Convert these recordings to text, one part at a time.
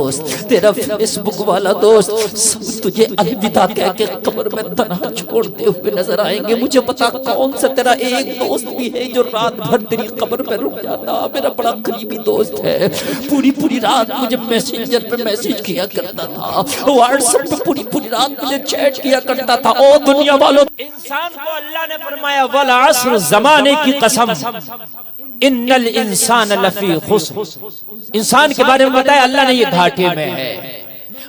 دوست، تیرا فیس بک والا دوست، سب تجھے الوداع کہہ کے قبر میں تنہا چھوڑتے ہوئے نظر آئیں گے۔ مجھے پتا کون سا تیرا ایک دوست بھی ہے جو رات بھر تیری قبر پہ رک جاتا، میرا بڑا قریبی دوست ہے، پوری رات مجھے میسنجر پہ میسج کیا کرتا تھا، واٹس ایپ پہ پوری رات مجھے چیٹ کیا کرتا تھا۔ او دنیا والوں، انسان کو اللہ نے فرمایا والعصر، زمانے کی قسم، ان الانسان لفی خسر، انسان کے بارے میں بتایا اللہ نے یہ گھاٹے میں ہے،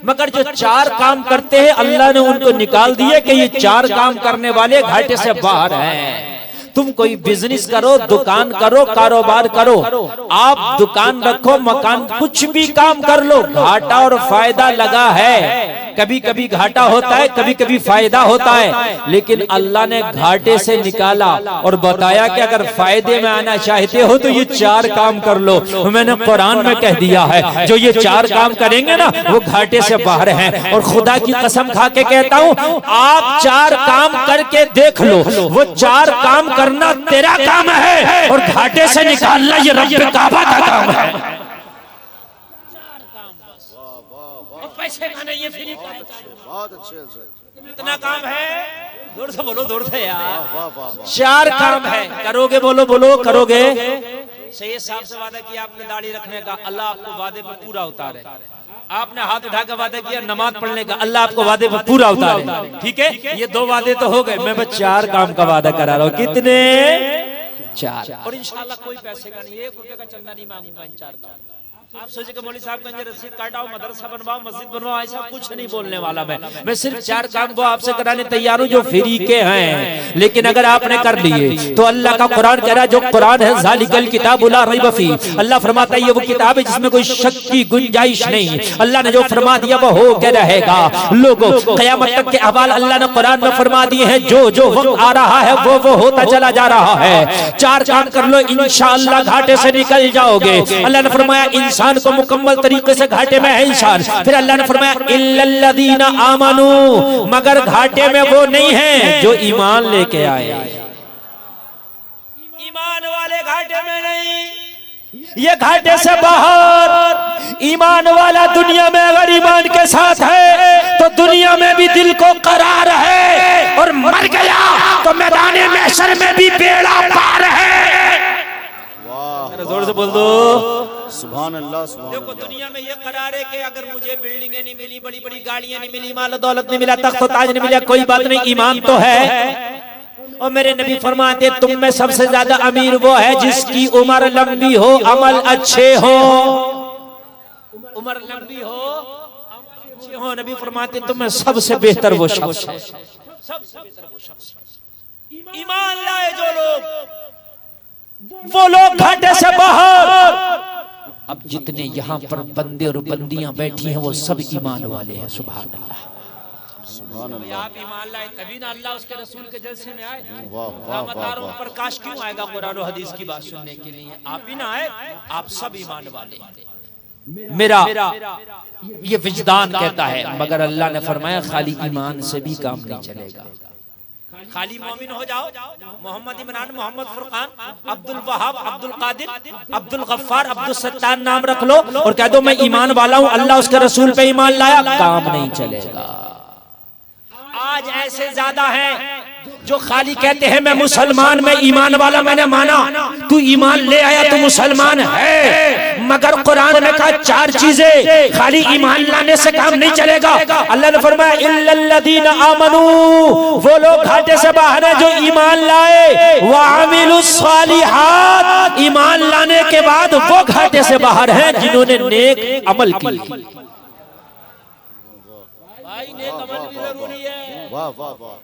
مگر جو چار کام کرتے ہیں اللہ نے ان کو نکال دیے کہ یہ چار کام کرنے والے گھاٹے سے باہر ہیں۔ تم کوئی بزنس کرو، دکان کرو، کاروبار کرو، آپ دکان رکھو، مکان، کچھ بھی کام کر لو، گھاٹا اور فائدہ لگا ہے۔ کبھی کبھی گھاٹا ہوتا ہے، کبھی کبھی فائدہ ہوتا ہے، لیکن اللہ نے گھاٹے سے نکالا اور بتایا کہ اگر فائدے میں آنا چاہتے ہو تو یہ چار کام کر لو۔ میں نے قرآن میں کہہ دیا ہے جو یہ چار کام کریں گے نا وہ گھاٹے سے باہر ہیں، اور خدا کی قسم کھا کے کہتا ہوں آپ چار کام کر کے دیکھ لو، وہ چار کام کرنا تیرا کام ہے اور گھاٹے سے نکالنا یہ رب کعبہ کا کام ہے۔ پیسے کا نہیں، یہ فری کا ہے، بہت اچھے حضرت، اتنا کام ہے، دور سے بولو، دور سے یار، چار کام ہے، کرو گے، بولو کرو گے۔ سید صاحب سے وعدہ کیا آپ نے داڑھی رکھنے کا، اللہ آپ کو وعدے پہ پورا اتارے۔ آپ نے ہاتھ اٹھا کے وعدہ کیا نماز پڑھنے کا، اللہ آپ کو وعدے پہ پورا اتارے۔ ٹھیک ہے، یہ دو وعدے تو ہو گئے، میں بس چار کام کا وعدہ کرا رہا ہوں۔ کتنے؟ چار، اور انشاءاللہ کوئی پیسے کا نہیں، 1 روپے کا چندہ نہیں مانگوں گا ان چار کام۔ آپ سوچے کہ مولوی صاحب کہیں رسید کاٹاؤ، مدرسہ بنواؤ، مسجد بنواؤ، ایسا کچھ نہیں بولنے والا میں صرف چار کام وہ آپ سے کرانے تیار ہوں جو فری کے ہیں، لیکن اگر آپ نے کر لیے تو اللہ کا قرآن کہہ رہا جو قرآن ہے ذالک الکتاب لا ریب فیہ، اللہ فرماتا ہے یہ وہ کتاب ہے جس میں کوئی شک کی گنجائش نہیں، اللہ نے جو فرما دیا وہ ہو کے رہے گا۔ لوگوں قیامت تک کے احوال اللہ نے قرآن میں فرما دیے ہیں، جو وقت آ رہا ہے وہ ہوتا چلا جا رہا ہے۔ چار کام کر لو انشاءاللہ گھاٹے سے نکل جاؤ گے۔ اللہ نے فرمایا انسان کو مکمل طریقے سے گھاٹے میں ہے انسان، پھر اللہ نے فرمایا الا الذین آمنوا، مگر گھاٹے میں وہ نہیں ہیں جو ایمان لے کے آئے۔ ایمان والے گھاٹے میں نہیں، یہ گھاٹے سے باہر۔ ایمان والا دنیا میں اگر ایمان کے ساتھ ہے تو دنیا میں بھی دل کو قرار ہے، اور مر گیا تو میدان محشر میں بھی بیڑا پار ہے۔ زور سے بول دو سبحان اللہ، سبحان دیکھو اللہ۔ دنیا میں یہ قرار ہے کہ اگر مجھے بلڈنگیں نہیں ملی، بڑی بڑی گاڑیاں نہیں ملی، مال و دولت نہیں ملا، تخت و تاج نہیں ملا، کوئی بات نہیں، ایمان تو ہے۔ اور میرے نبی فرماتے تم میں سب سے زیادہ امیر وہ ہے جس کی عمر لمبی ہو، عمل اچھے ہو۔ عمر لمبی ہو، عمل اچھے ہو، نبی فرماتے تم میں سب سے بہتر وہ شخص ہے، سب سے بہتر وہ شخص ہے۔ ایمان لائے جو لوگ، وہ لوگ گھاٹے سے باہر۔ اب جتنے یہاں پر بندے اور بندیاں بیٹھی ہیں وہ سب ایمان والے ہیں، سبحان اللہ، سبحان اللہ۔ آپ ایمان لائے تبھی نہ اللہ اس کے رسول کے جلسے میں آئے۔ واہ واہ رحمتاروں واہ، پر کاش کیوں آئے گا قرآن و حدیث کی بات سننے کے لیے؟ آپ ہی نہ آئے، آپ سب ایمان والے ہیں۔ میرا یہ وجدان کہتا ہے، مگر اللہ نے فرمایا خالی ایمان سے بھی کام نہیں چلے گا۔ خالی مومن ہو جاؤ، محمد عمران، محمد فرقان، عبد الوہاب، عبد القادر، عبد الغفار، عبد الستار نام رکھ لو اور کہہ دو میں ایمان والا ہوں، اللہ اس کے رسول پہ ایمان لایا، کام نہیں چلے گا۔ آج ایسے زیادہ ہیں جو خالی کہتے ہیں میں مسلمان، میں ایمان والا، میں نے مانا، تو ایمان لے آیا تو مسلمان ہے، مگر قرآن نے کہا چار چیزیں، خالی ایمان لانے سے کام نہیں چلے گا۔ اللہ نے فرمایا الا الذین آمنوا، وہ لوگ گھاٹے سے باہر ہیں جو ایمان لائے، وعملوا الصالحات، ایمان لانے کے بعد وہ گھاٹے سے باہر ہیں جنہوں نے نیک عمل کی۔ بھائی نیک عمل بھی ضروری ہے۔ واہ واہ واہ،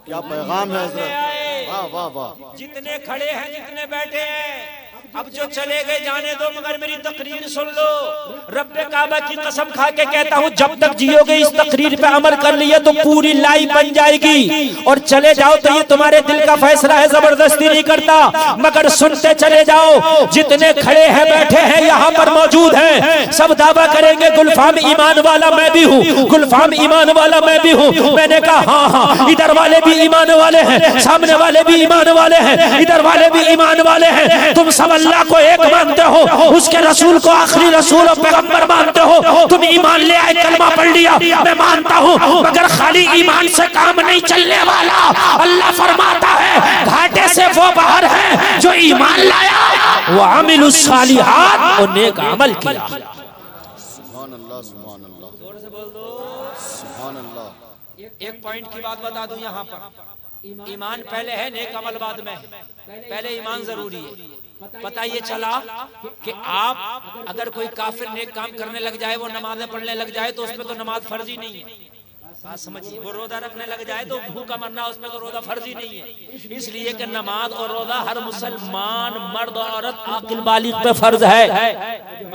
کیا پیغام ہے حضرت، واہ واہ واہ۔ جتنے کھڑے ہیں، جتنے بیٹھے ہیں، اب جو چلے گئے جانے دو، مگر میری تقریر سن لو۔ رب کعبہ کی قسم کھا کے کہتا ہوں جب تک جیو گے اس تقریر پہ عمل کر لیے تو پوری لائی بن جائے گی، اور چلے جاؤ تو یہ تمہارے دل کا فیصلہ ہے، زبردستی نہیں کرتا، مگر سنتے چلے جاؤ۔ جتنے کھڑے ہیں، بیٹھے ہیں، یہاں پر موجود ہیں، سب دعویٰ کریں گے گلفام ایمان والا میں بھی ہوں، گلفام ایمان والا میں بھی ہوں۔ میں نے کہا ہاں ہاں، ادھر والے بھی ایمان والے ہیں، سامنے والے بھی ایمان والے ہیں، ادھر والے بھی ایمان والے ہیں، تم سب سب اللہ کو ایک مانتے ہو, اس کے رسول کو آخری رسول و پیغمبر مانتے ہو, تم ایمان لے آئے, کلمہ پڑھ لیا, میں مانتا ہوں, مگر خالی ایمان سے کام نہیں چلنے والا. اللہ فرماتا ہے گھاٹے سے وہ باہر ہے جو ایمان لایا, وہ عامل الصالحات, اور نیک عمل کیا. سبحان اللہ سبحان اللہ سبحان اللہ. ایک پوائنٹ کی بات بتا دوں یہاں پر, ایمان پہلے ہے, نیک عمل بعد میں. پہلے ایمان ضروری ہے. پتہ یہ چلا کہ آپ اگر کوئی کافر نیک کام کرنے لگ جائے, وہ نمازیں پڑھنے لگ جائے, تو اس پہ تو نماز فرض ہی نہیں ہے. بات سمجھیے, وہ روزہ رکھنے لگ جائے تو بھوکا مرنا, اس میں تو روزہ فرض ہی نہیں ہے. اس لیے کہ نماز اور روزہ ہر مسلمان مرد اور عورت عاقل بالغ پہ فرض ہے.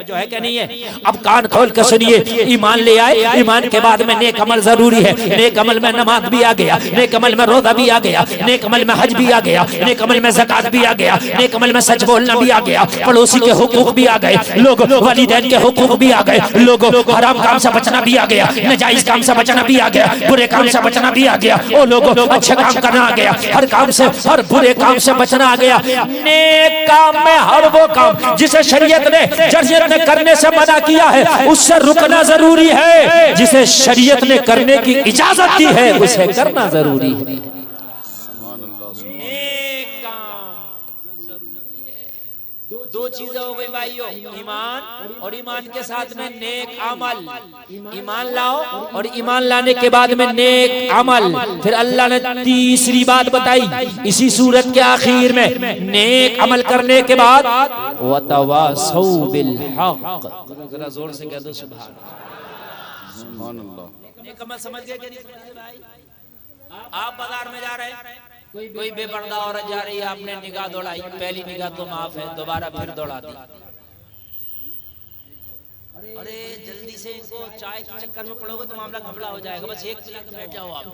جو ہے کہ نہیں ہے؟ اب کان کھول کے سنیے, ایمان لے آئے, ایمان کے بعد میں نیک عمل ضروری ہے. نیک عمل میں نماز بھی آ گیا, نیک عمل میں روزہ بھی آ گیا, نیک عمل میں حج بھی آ گیا, نیک عمل میں زکات بھی آ گیا, نیک عمل میں سچ بولنا بھی آ گیا, پڑوسی کے حقوق بھی آ گئے, لوگ والدین کے حقوق بھی آ گئے, لوگ حرام کام سے بچنا بھی آ گیا, ناجائز کام سے بچنا بھی آ گیا, برے کام سے بچنا بھی آ گیا, وہ لوگ اچھے کام کرنا آ گیا, ہر کام سے, ہر برے کام سے بچنا آ گیا. نیک کام میں ہر وہ کام جسے شریعت نے کرنے سے منع کیا ہے, اس سے رکنا ضروری ہے. جسے شریعت نے کرنے کی اجازت دی ہے, اسے کرنا ضروری ہے. نیک کام ضروری ہے. دو چیزیں ہو گئی بھائیو, ایمان اور ایمان کے ساتھ میں نیک عمل. ایمان لاؤ اور ایمان لانے کے بعد میں نیک عمل. پھر اللہ نے تیسری بات بتائی اسی سورت کے آخر میں, نیک عمل کرنے کے بعد وَتَوَاصَوْا بِالْحَقِّ. ذرا زور سے کہہ دو سبحان اللہ. نیک عمل سمجھ گئے کہ نہیں سمجھ بھائی؟ آپ بازار میں جا رہے ہیں, کوئی بے پردہ عورت جا رہی ہے, آپ نے نگاہ دوڑائی, پہلی نگاہ تو معاف ہے, دوبارہ پھر دوڑا دی. ارے جلدی سے ان کو چائے کے چکر میں پڑو گے تو معاملہ گھبلا ہو جائے گا, بس ایک پلا کے بیٹھ جاؤ آپ.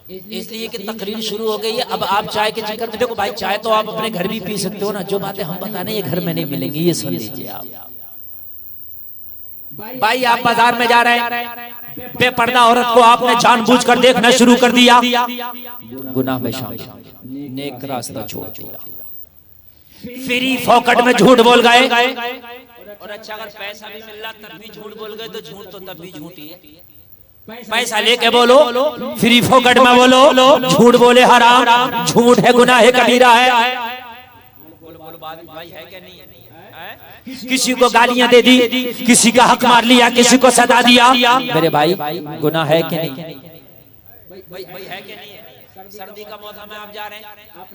اس لیے کہ تقریر شروع ہو گئی ہے. اب آپ چائے کے چکر میں, دیکھو بھائی چائے تو آپ اپنے گھر بھی پی سکتے ہو نا, جو باتیں ہم بتانے یہ گھر میں نہیں ملیں گی, یہ سن لیجئے آپ. بھائی آپ بازار میں جا رہے ہیں, بے پردہ عورت کو آپ نے جان بوجھ کر دیکھنا شروع کر دیا, گناہ میں شامل, نیک راستہ چھوڑ دیا, فری فوکٹ میں جھوٹ بول گئے. اور اچھا اگر پیسہ بھی مل رہا تب بھی جھوٹ بول گئے تو جھوٹ تو تب بھی جھوٹ ہی ہے. پیسہ لے کے بولو, فری فوکٹ میں بولو, جھوٹ بولے حرام, جھوٹ ہے, گناہ ہے, کبیرہ ہے. بولو بات بھائی ہے کہ نہیں ہے؟ کسی کو گالیاں دے دی, کسی کا حق مار لیا, کسی کو سزا دیا, میرے بھائی گناہ ہے کہ نہیں؟ بھائی ہے کہ نہیں ہے؟ سردی کا موسم ہے, آپ جا رہے ہیں,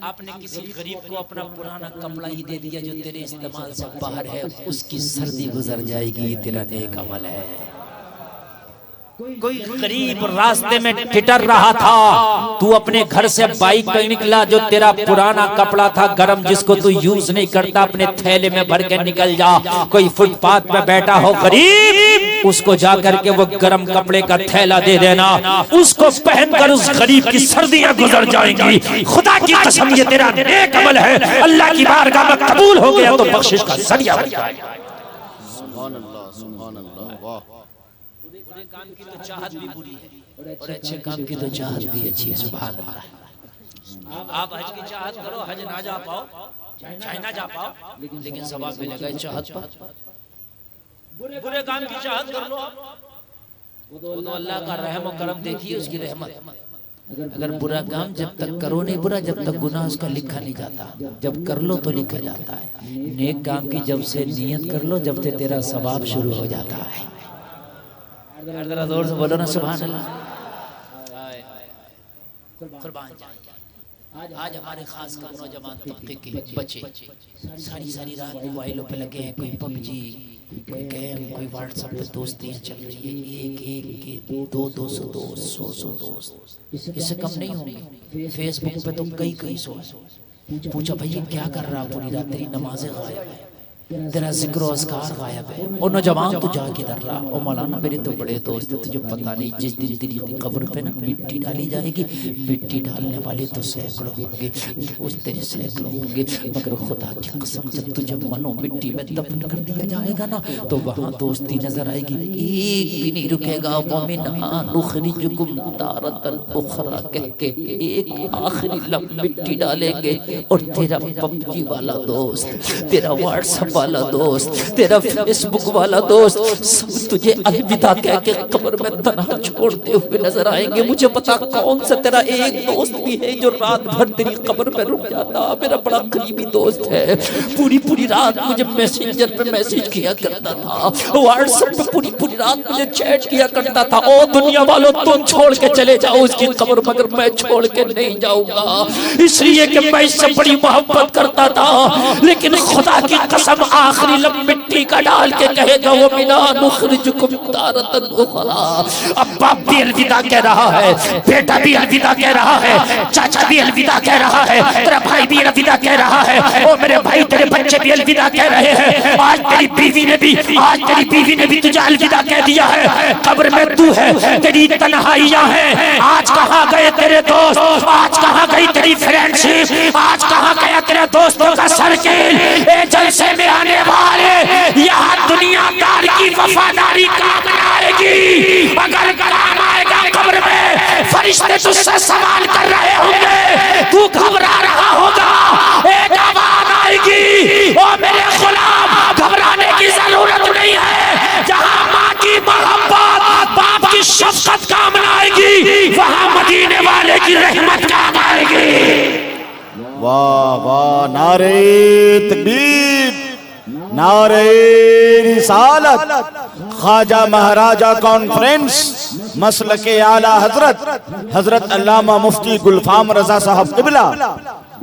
آپ نے کسی غریب کو اپنا پرانا کپڑا ہی دے دیا جو تیرے استعمال سے باہر ہے, اس کی سردی گزر جائے گی, تیرا نیک عمل ہے. کوئی غریب راستے میں ٹٹر رہا تھا, تو اپنے گھر سے بائک پہ نکلا, جو تیرا پرانا کپڑا تھا گرم جس کو تو یوز نہیں کرتا, اپنے تھیلے میں بھر کے نکل جا. کوئی فٹ پاتھ پہ بیٹھا ہو غریب, اس کو جا کر کے وہ گرم کپڑے کا تھیلا دے دینا, اس کو پہن کر اس غریب کی سردیاں گزر جائیں گی. خدا کی قسم یہ تیرا نیک عمل ہے, اللہ کی بارگاہ میں قبول ہو گیا تو بخشش کا ذریعہ بن جائے گا. سبحان اللہ سبحان اللہ. واہ. برے کام کی تو چاہت بھی بری ہے اور اچھے کام کی تو چاہت بھی اچھی ہے. سبحان اللہ. آپ حج کی چاہت کرو, حج نہ جا پاؤ, چاہے نہ جا پاؤ, لیکن ثواب ملے گا چاہت پر. برے کام کی چاہت کر لو, وہ تو اللہ کا رحم و کرم دیکھیے, اس کی رحمت. اگر برا کام جب تک کرو نہیں برا, جب تک گناہ اس کا لکھا نہیں جاتا, جب کر لو تو لکھا جاتا ہے. نیک کام کی جب سے نیت کر لو, جب سے تیرا ثواب شروع ہو جاتا ہے. ذرا زور سے بولو نا سبحان اللہ. قربان جائیں. آج ہمارے خاص کر نوجوان طبقے کے بچے ساری رات موبائلوں پہ لگے ہیں, کوئی پب جی, کوئی گیم, کوئی واٹس ایپ پہ دوستیاں چل رہی ہیں, ایک کے 200 دوست, 100 دوست, اس سے کم نہیں ہوں گے. فیس بک پہ تو کئی 100. پوچھا بھائی کیا کر رہا پوری رات, تیری نمازیں غائب ہیں, تیرا ذکر و اذکار غائب ہے. او نوجوان تو جا کے در رہا. او مولانا میرے تو بڑے دوست ہیں, تجھے پتہ نہیں جس دن تیری قبر پہ نا مٹی ڈالی جائے گی, مٹی ڈالنے والے تو سینکڑوں ہوں گے, اس تیرے سینکڑوں ہوں گے, مگر خدا کی قسم جب تجھے منو مٹی میں دفن کر دیا جائے گا نا تو وہاں دوستی نظر آئے گی, ایک بھی نہیں رکے گا. وَمِنْهَا نُخْرِجُكُمْ تَارَةً أُخْرَىٰ کہہ کے ایک آخری لمحہ مٹی ڈالیں گے, اور تیرا پبجی والا دوست, تیرا واٹس ایپ والا دوست, تیرا فیس بک والا دوست سب تجھے الوداع کہہ کے قبر میں تنہا چھوڑتے ہوئے نظر آئیں گے. مجھے پتا کون سا تیرا ایک دوست بھی ہے جو رات بھر تیری قبر پہ رک جاتا. میرا بڑا قریبی دوست ہے, پوری رات مجھے میسنجر پہ میسج کیا کرتا تھا, واٹس ایپ پہ پوری رات مجھے چیٹ کیا کرتا تھا. او دنیا والوں تم چھوڑ کے چلے جاؤ اس کی قبر, مگر میں چھوڑ کے نہیں جاؤں گا, اس لیے کہ میں اس سے بڑی محبت کرتا تھا. لیکن خدا کی قسم آخری لمحہ مٹی کا ڈال کے کہے گا وَمِنْهَا نُخْرِجُكُمْ تَارَةً أُخْرَىٰ. اب باپ بھی الوداع کہہ رہا ہے, بیٹا بھی الوداع کہہ رہا ہے, چاچا بھی الوداع کہہ رہا ہے, تیرا بھائی بھی الوداع کہہ رہا ہے, او میرے بھائی تیرے بچے بھی الوداع کہہ رہے ہیں. آج تیری بیوی نے بھی تجھے الوداع کہہ دیا ہے. قبر میں تو ہے, تیری تنہائیاں ہیں. آج کہاں گئے تیرے دوست, آج کہاں گئی تیری فرینڈ شپ, آج کہاں گیا تیرے دوستوں کا سرکل. اے جلسے میں آنے والے, یہاں دنیا دار کی وفاداری کام آئے گی. اگر کام آئے گا قبر میں, فرشتے تجھ سے سوال کر رہے ہوں گے, تو گھبرا رہا ہوگا, ایک آواز آئے گی, او میرے غلام گھبرانے کی ضرورت نہیں ہے. جہاں ماں کی محبت, باپ کی شفقت کام آئے گی, وہاں مدینے والے کی رحمت کام آئے گی. واہ واہ, نعرہ تکبیر, نعرہ رسالت. خواجہ مہاراجہ کانفرنس مسلک اعلیٰ حضرت علامہ مفتی گلفام رضا صاحب قبلہ.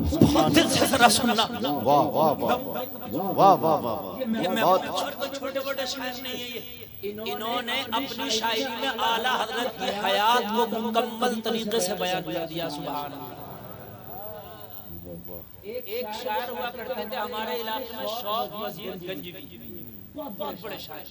بہت دل سے ذرا سننا. واہ واہ واہ واہ واہ واہ. چھوٹے چھوٹے شاعر نہیں ہے یہ, انہوں نے اپنی شاعری میں اعلیٰ حضرت کی حیات کو مکمل طریقے سے بیان کر دیا. سبحان اللہ. ایک شاعر ہوا کرتے تھے ہمارے علاقے میں, شوق وزیر گنجوی, بہت بڑے شاعر,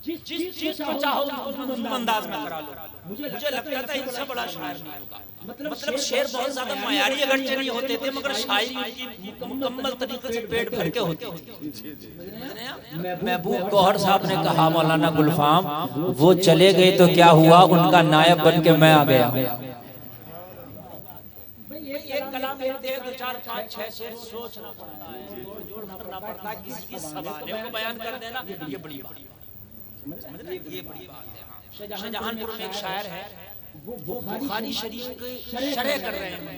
جس چیز کو چاہو منظوم انداز میں کرا لو. مجھے لگتا تھا ان سے بڑا شاعر نہیں ہوگا. مطلب شعر بہت زیادہ معیاری اگرچہ نہیں ہوتے تھے, مگر شاعری کی مکمل طریقے سے پیٹ بھر کے ہوتی تھی. محبوب گوہر صاحب نے کہا مولانا گلفام وہ چلے گئے تو کیا ہوا, ان کا نائب بن کے میں آ گیا ہوں. ایک کلام ایک دے, دو چار پانچ چھ شعر سوچنا پڑتا ہے, جوڑ کرنا پڑتا ہے, کسی کی سوالے کو بیان کر دینا یہ بڑی بات ہے, یہ بڑی بات ہے. شاہجہان پور میں ایک شاعر ہے, وہ بخاری شریف کی شرح کر رہے ہیں.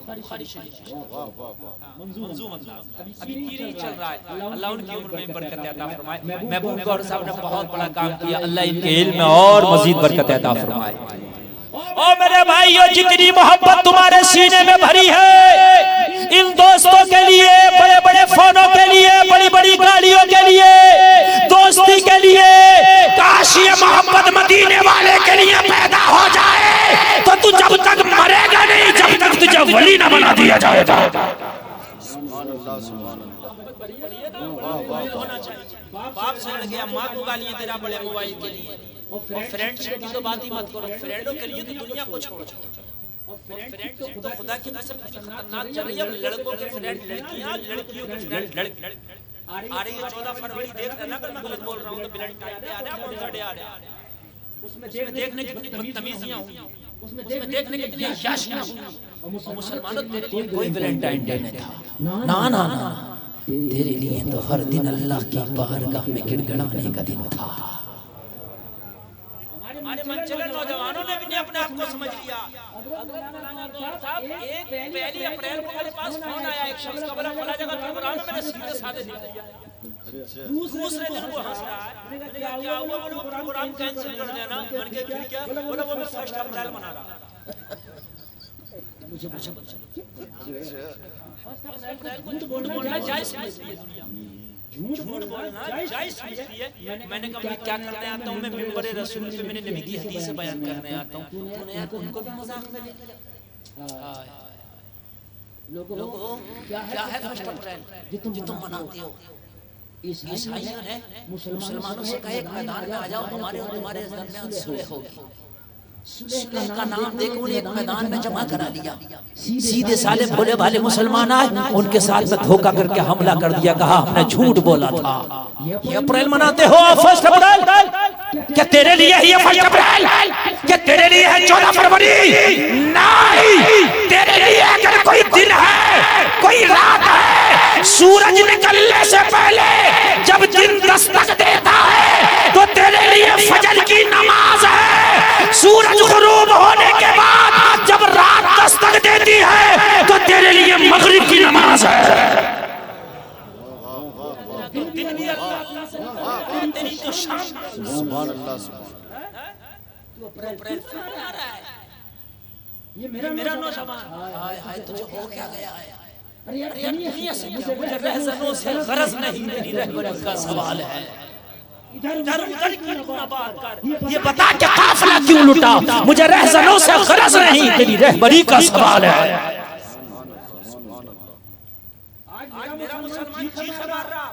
بخاری شریف منظوم انداز, ابھی نہیں چل رہا ہے. اللہ ان کی عمر میں برکت عطا فرمائے. محبوب گوہر صاحب نے بہت بڑا کام کیا, اللہ ان کے علم میں اور مزید برکت عطا فرمائے. او میرے بھائیو, جتنی محبت تمہارے سینے میں بھری ہے, ان دوستوں کے لیے, بڑے بڑے فونوں کے لیے, بڑی بڑی گاڑیوں کے لیے, دوستی کے لیے, کاش یہ محبت مدینے والے کے لیے پیدا ہو جائے تو تو جب تک مرے گا نہیں, جب تک تجھے ولی نہ بنا دیا جائے گا. باپ سے لڑ گیا, ماں کو گالیاں تیرا بڑے موبائل کے لیے, اور فرینڈشپ کی تو بات ہی مت کرو. فرینڈوں کے لیے تو دنیا کو چھوڑو. فرینڈشپ تو خدا کی قسم خطرناک چل رہی ہے. لڑکوں کے فرینڈ لڑکیاں, لڑکیوں کے فرینڈ لڑکے. آ رہی ہے 14 فروری, دیکھ لینا اگر میں غلط بول رہا ہوں تو. ویلنٹائن ڈے آ رہا ہے, کون سا ڈے آ رہا ہے, اس میں دیکھنے کی کتنی بدتمیزیاں ہوں, اس میں دیکھنے کی کتنی عیاشیاں ہوں. اور مسلمانوں تیرے لیے کوئی ویلنٹائن ڈے نہیں تھا. نا نا نا, تیرے لیے تو ہر دن اللہ کی بارگاہ میں گڑ گڑانے کا دن تھا. ہمارے منچلے نوجوانوں نے بھی نہیں اپنے آپ کو سمجھ لیا. ایک پہلی اپریل کو میرے پاس فون آیا, ایک شخص کا بلا فلا جگہ پروگرام ہے, میں نے سیدھے سادے دے دیا. دوسرے دن وہ ہنس رہا ہے, میں نے کہا کیا ہوا, وہ پروگرام کینسل کر دینا. میں نے کہا پھر کیا, بولا وہ میں 1 اپریل منا رہا. مجھے جھوٹ بولنا جائز ہے, جھوٹ بولنا جائز ہے. میں نے کہا میں کیا کرنے آتا ہوں, میں منبر رسول پہ میں نے نبی کی حدیث سے بیان کرنے آتا ہوں. تو نے یار ان کو بھی مذاق میں لے لیا. لوگوں کیا ہے فرسٹ اپریل جو تم مناتے ہو؟ عیسائیوں نے مسلمانوں سے کہا ایک میدان میں آ جاؤ، ہمارے اور تمہارے درمیان صلح ہوگی۔ صلح کا نام دے کے انہیں ایک میدان میں جمع کرا لیا، سیدھے سالے بھولے بھالے مسلمان آئے، ان کے ساتھ میں دھوکہ کر کے حملہ کر دیا، کہا ہم نے جھوٹ بولا تھا۔ یہ اپریل مناتے ہو فرسٹ اپریل؟ کیا تیرے لیے ہے یہ فرسٹ اپریل؟ کیا تیرے لیے ہے 14 فروری؟ نہیں، تیرے لیے اگر کوئی دن ہے، کوئی رات ہے، سورج نکلنے سے پہلے جب دن دستک دیتا ہے تو تیرے لیے فجر کی نماز ہے، سورج غروب ہونے کے بعد جب رات دستک دیتی ہے تو تیرے لیے مغرب کی نماز ہے۔ سبحان اللہ تو اپریل آ رہا ہے، یہ میرا نوجوان، ہائے ہائے تجھے ہو کیا گیا ہے؟ ارے یار دنیا سے کیا، مجھے رہزنوں سے غرض نہیں، میری رہبری کا سوال ہے۔ ادھر کیوں نہ بات کر، یہ بتا کہ قافلہ کیوں لٹا، مجھے رہزنوں سے غرض نہیں، تیری رہبری کا سوال ہے۔ آج میرا مسلمان چیخ مار رہا،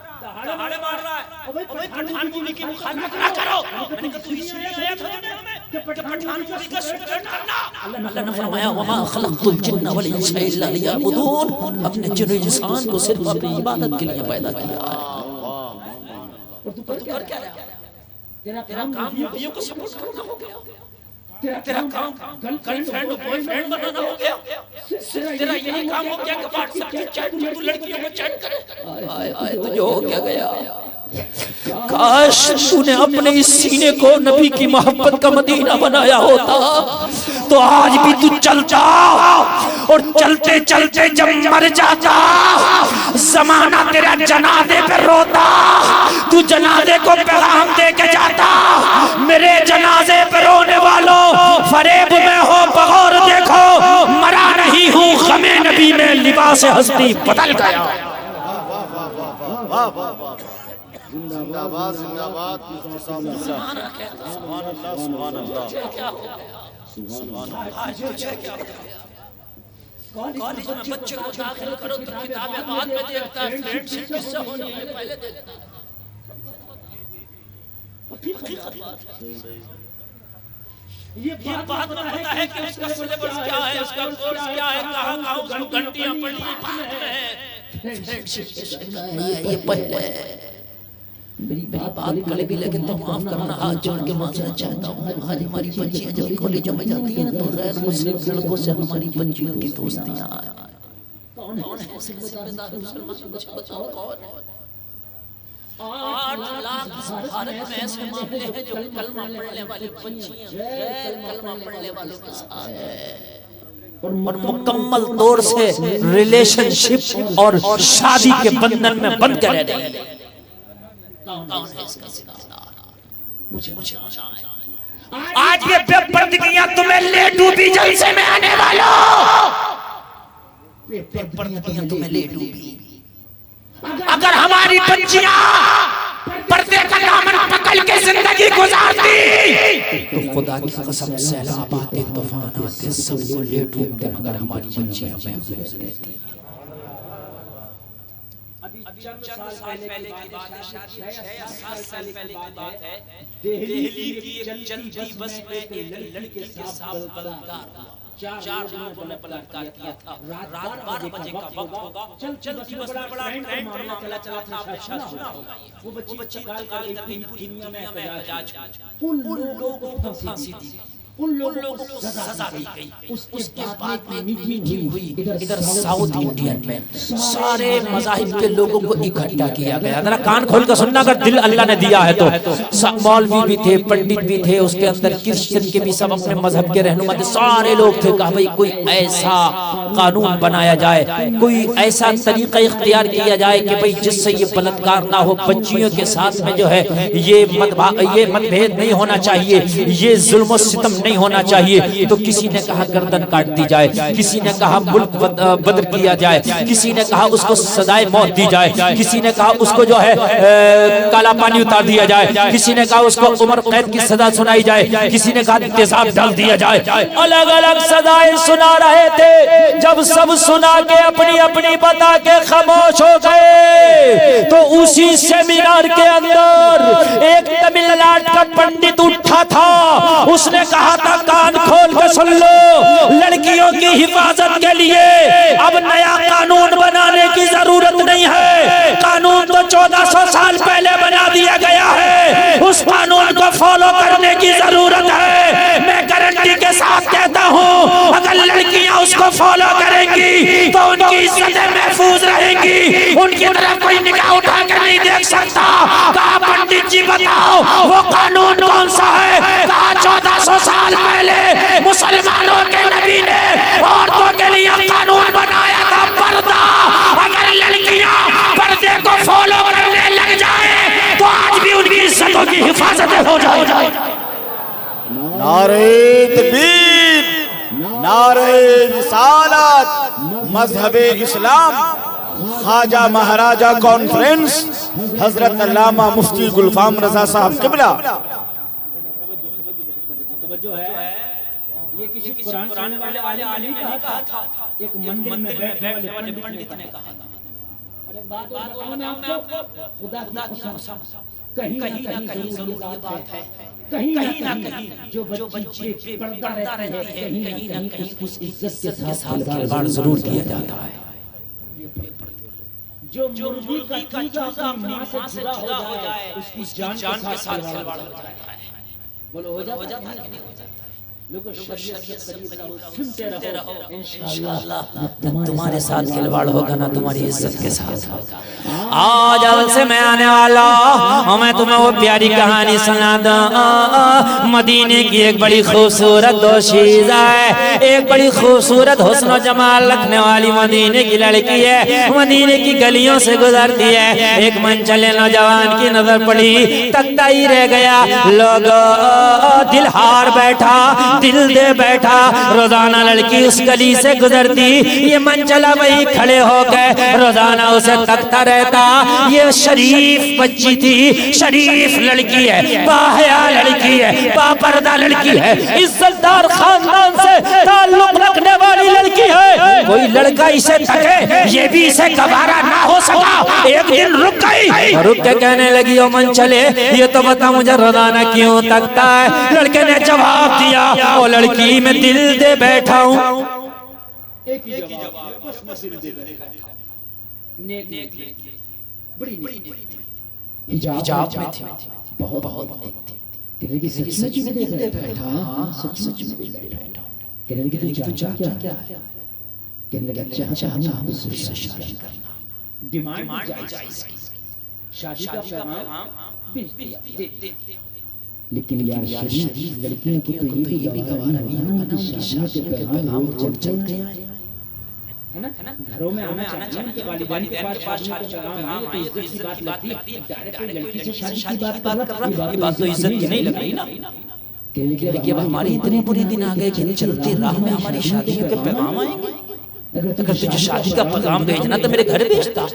دہاڑے مار رہا ہے، پٹھان مووی کی مخالفت نہ کرو۔ میں نے کہا تو اس لیے آیا تھا دنیا میں کہ پٹھان مووی کا سپورٹ کرنا۔ اللہ نے فرمایا وما خلقت الجن والانس الا لیعبدون، ہم نے جن و انسان کو صرف اپنی عبادت کے لیے پیدا کیا ہے۔ اور تو کر کیا رہا؟ تیرا کام موویوں کو سپورٹ کرنا ہو گیا، تیرا کام گرل فرینڈ بوائے فرینڈ بنانا ہو گیا، تیرا یہی کام ہو گیا کہ واٹس ایپ کی چیٹ میں تو لڑکیوں میں چیٹ کرے۔ آئے آئے تجھے ہو کیا گیا؟ کاش تو نے اپنے اس سینے کو نبی کی محبت کا مدینہ بنایا ہوتا تو آج بھی تو چلتا، اور چلتے چلتے جب مر جاتا زمانہ تیرا جنازے پہ روتا، تو جنازے کو پیغام دے کے جاتا، میرے جنازے پہ رونے والوں فریب میں ہو بغور دیکھو، مرا نہیں ہوں غم نبی میں لباس ہستی بدل گیا۔ زندہ باد زندہ باد سبحان اللہ سبحان اللہ سبحان اللہ۔ کالج میں بچے کو داخل کرو تو کتابیں بعد میں دیکھتا ہے، فرینڈ شپ کس سے ہونی ہے یہ پہلے دیکھتا ہے۔ حقیقت بات ہے، یہ بات میں پتا ہے کہ اس کا سلیبس کیا ہے، اس کا کورس کیا ہے، کہاں کہاں اس کو گھنٹیاں پڑھنی ہیں۔ یہ پہلے میری بات کڑوی لگے تو معاف کرنا، ہاتھ جوڑ کے معذرت چاہتا ہوں۔ آج ہماری بچیاں جب کالجوں میں جاتی ہیں تو غیر مسلم لڑکوں سے ہماری بچیوں کی دوستیاں، کون ہے اس کے ذمہ دار مسلمان؟ مجھے بتاؤ کون ہے؟ 8 لاکھ اس بھارت میں ایسے معاملے ہیں جو کلمہ پڑھنے والی بچیاں غیر کلمہ پڑھنے والوں کے ساتھ ہیں، اور مکمل طور سے ریلیشن شپ اور شادی کے بندھن میں بند کرے رہے ہیں۔ کون ہے اس کا ذمہ دار؟ مجھے بتائیں۔ آج یہ بے پردگیاں تمہیں لے ڈوبی جلسے میں آنے والوں، بے پردگیاں تمہیں لے ڈوبی۔ اگر ہماری بچیاں پردے کا دامن پکڑ کے زندگی گزارتی تو خدا کی قسم سیلاب آتے، طوفان آتے، سب کو لے ڈوبتے، مگر ہماری بچیاں محفوظ رہتی۔ چند سال پہلے کی بات ہے، شاید 6 یا 7 سال پہلے کی بات ہے، دہلی کی ایک چلتی بس میں ایک لڑکی کے ساتھ بلاکار ہوا، 4 لوگوں نے بلاکار کیا تھا۔ رات 12 بجے کا وقت ہوگا، چلتی بس میں بڑا ٹرین پر معاملہ چلا تھا، آپ نے شاید سنا ہوگا۔ وہ بچی انتقال کر گئی، پوری دنیا میں احتجاج ہوئی، ان لوگوں کو پھانسی دی گئی، ان لوگوں کو سزا دی گئی۔ اس کے بعد میں میٹنگ ہوئی ادھر ساؤتھ انڈین میں، سارے مذاہب کے لوگوں کو اکٹھا کیا گیا۔ ذرا کان کھول کر سننا، اگر دل اللہ نے دیا ہے تو۔ مولوی بھی تھے، پنڈت بھی تھے، اس کے اندر کرسچن کے بھی سب اپنے مذہب کے رہنما تھے، سارے لوگ تھے۔ کہا بھئی کوئی ایسا قانون بنایا جائے، کوئی ایسا طریقہ اختیار کیا جائے کہ بھئی جس سے یہ بلاکار نہ ہو، بچیوں کے ساتھ میں جو ہے یہ مت بھید نہیں ہونا چاہیے، یہ ظلم و ستم نہیں ہونا چاہیے تو کسی نے کہا گردن کاٹ دی جائے، کسی نے کہا ملک بدر کیا جائے، کسی نے کہا اس کو سزائے موت دی جائے، کسی نے کہا اس کو جو ہے کالا پانی اتار دیا جائے، کسی نے کہا اس کو عمر قید کی سزا سنائی جائے، کسی نے کہا تیزاب ڈال دیا جائے، الگ الگ سزائیں سنا رہے تھے۔ جب سب سنا کے اپنی اپنی بتا کے خاموش ہو گئے تو اسی سیمینار کے اندر ایک تمل ناڈو کا پنڈت اٹھا تھا، اس نے کہا تھا کان کھول کے سن لو، لڑکیوں کی حفاظت کے لیے اب نیا قانون بنانے کی ضرورت نہیں ہے، قانون تو 1400 سال پہلے بنا دیا گیا ہے، اس قانون کو فالو کرنے کی ضرورت ہے۔ میں گارنٹی کے ساتھ کہتا ہوں اگر لڑکیاں اس کو فالو کریں گی تو ان کی عزتیں محفوظ رہیں گی، ان کی طرف کوئی نگاہ اٹھا کر نہیں دیکھ سکتا۔ کہا پنڈت جی بتاؤ وہ قانون کون سا ہے؟ کہا 1400 سال پہلے مسلمانوں کے نبی نے عورتوں کے لیے قانون بنایا تھا پردہ، اگر لڑکیاں پردے کو فالو کرنے لگ جائیں تو آج بھی ان کی عزتوں کی حفاظت ہو جائے۔ نعرہ تکبیر، نعرہ رسالت، مذہب اسلام، خواجہ مہاراجہ کانفرنس، حضرت علامہ مفتی گلفام رضا صاحب قبلہ۔ یہ کسی قرآن پڑھنے والے عالم نے کہا تھا، ایک مندر میں بیٹھنے والے پنڈت نے کہا تھا۔ اور ایک بات بتاؤں میں آپ کو، خدا کی قسم کہیں نہ کہیں ضرور یہ بات ہے، کہیں نہ کہیں جو بچے پہ پردہ رہتی ہے کہیں نہ کہیں اس عزت کے ساتھ کھلواڑ ضرور کیا جاتا ہے۔ جو مرغی کا چوزہ اپنی ماں سے جدا ہو جائے اس کی جان کے ساتھ کھلواڑ ہو جاتا ہے۔ بولو ہو جاتا ہے کہ نہیں ہو جاتا؟ لوگوں شریعت کے قریب رہو، سنتے رہو، انشاءاللہ تمہارے ساتھ کھلواڑ ہوگا نہ تمہاری عزت کے ساتھ ہوگا۔ آج اول سے میں آنے والا ہوں، میں تمہیں وہ پیاری کہانی سنا دوں۔ مدینے کی ایک بڑی خوبصورت دوشیزہ ہے، ایک بڑی خوبصورت حسن و جمال رکھنے والی مدینے کی لڑکی ہے، مدینے کی گلیوں سے گزرتی ہے، ایک منچلے نوجوان کی نظر پڑی، تکتا ہی رہ گیا، لوگ دل ہار بیٹھا، دل دے بیٹھا، روزانہ لڑکی اس گلی سے گزرتی، یہ منچلا وہی کھڑے ہو گئے، روزانہ اسے تکتا رہتا۔ یہ شریف بچی تھی، شریف لڑکی ہے، باحیا لڑکی ہے، باپردہ لڑکی ہے، عزت دار خاندان سے تعلق رکھنے والی لڑکی ہے۔ کوئی لڑکا اسے تکے یہ بھی اسے گوارا نہ ہو سکا، ایک دن رک گئی، رک کے کہنے لگی او منچلے یہ تو بتا مجھے روزانہ کیوں تکتا ہے؟ لڑکے نے جواب دیا او لڑکی میں دل دے بیٹھا ہوں۔ ایک ہی جواب، بس میں دل دے بیٹھا ہوں۔ نیک بڑی نیک تھی، حجاب میں تھی، بہت نیک تھی، کہنے کی سچ میں دل دے بیٹھا، سچ میں دل دے بیٹھا، کہنے کی تو چاہتا کیا ہے؟ کہنے لگا چاہتا ہوں اس سے شادی کرنا، ڈیمانڈ جائز کی، شادی کا پیغام دے دیا، لیکن یار شریف لڑکیوں کو تو یہ بھی گوارا نہیں ہوگا نا کہ شادی کے پیغام روڈ چل گئے ہے نا، گھروں میں آنا چاہیے کہ والدین کے پاس شادی کا پیغام آئے تو عزت کی بات لگتی ہے، ڈائریکٹ لڑکی سے شادی کی بات کر رہا ہے، یہ بات تو عزت کی نہیں لگ رہی نا، کہ اب ہماری اتنے بری دن آ گئے کہ چلتی راہ میں ہماری شادیوں کے پیغام آئیں گے، اگر تجھے شادی کا پیغام بھیجنا تو میرے گھر بھیجتا۔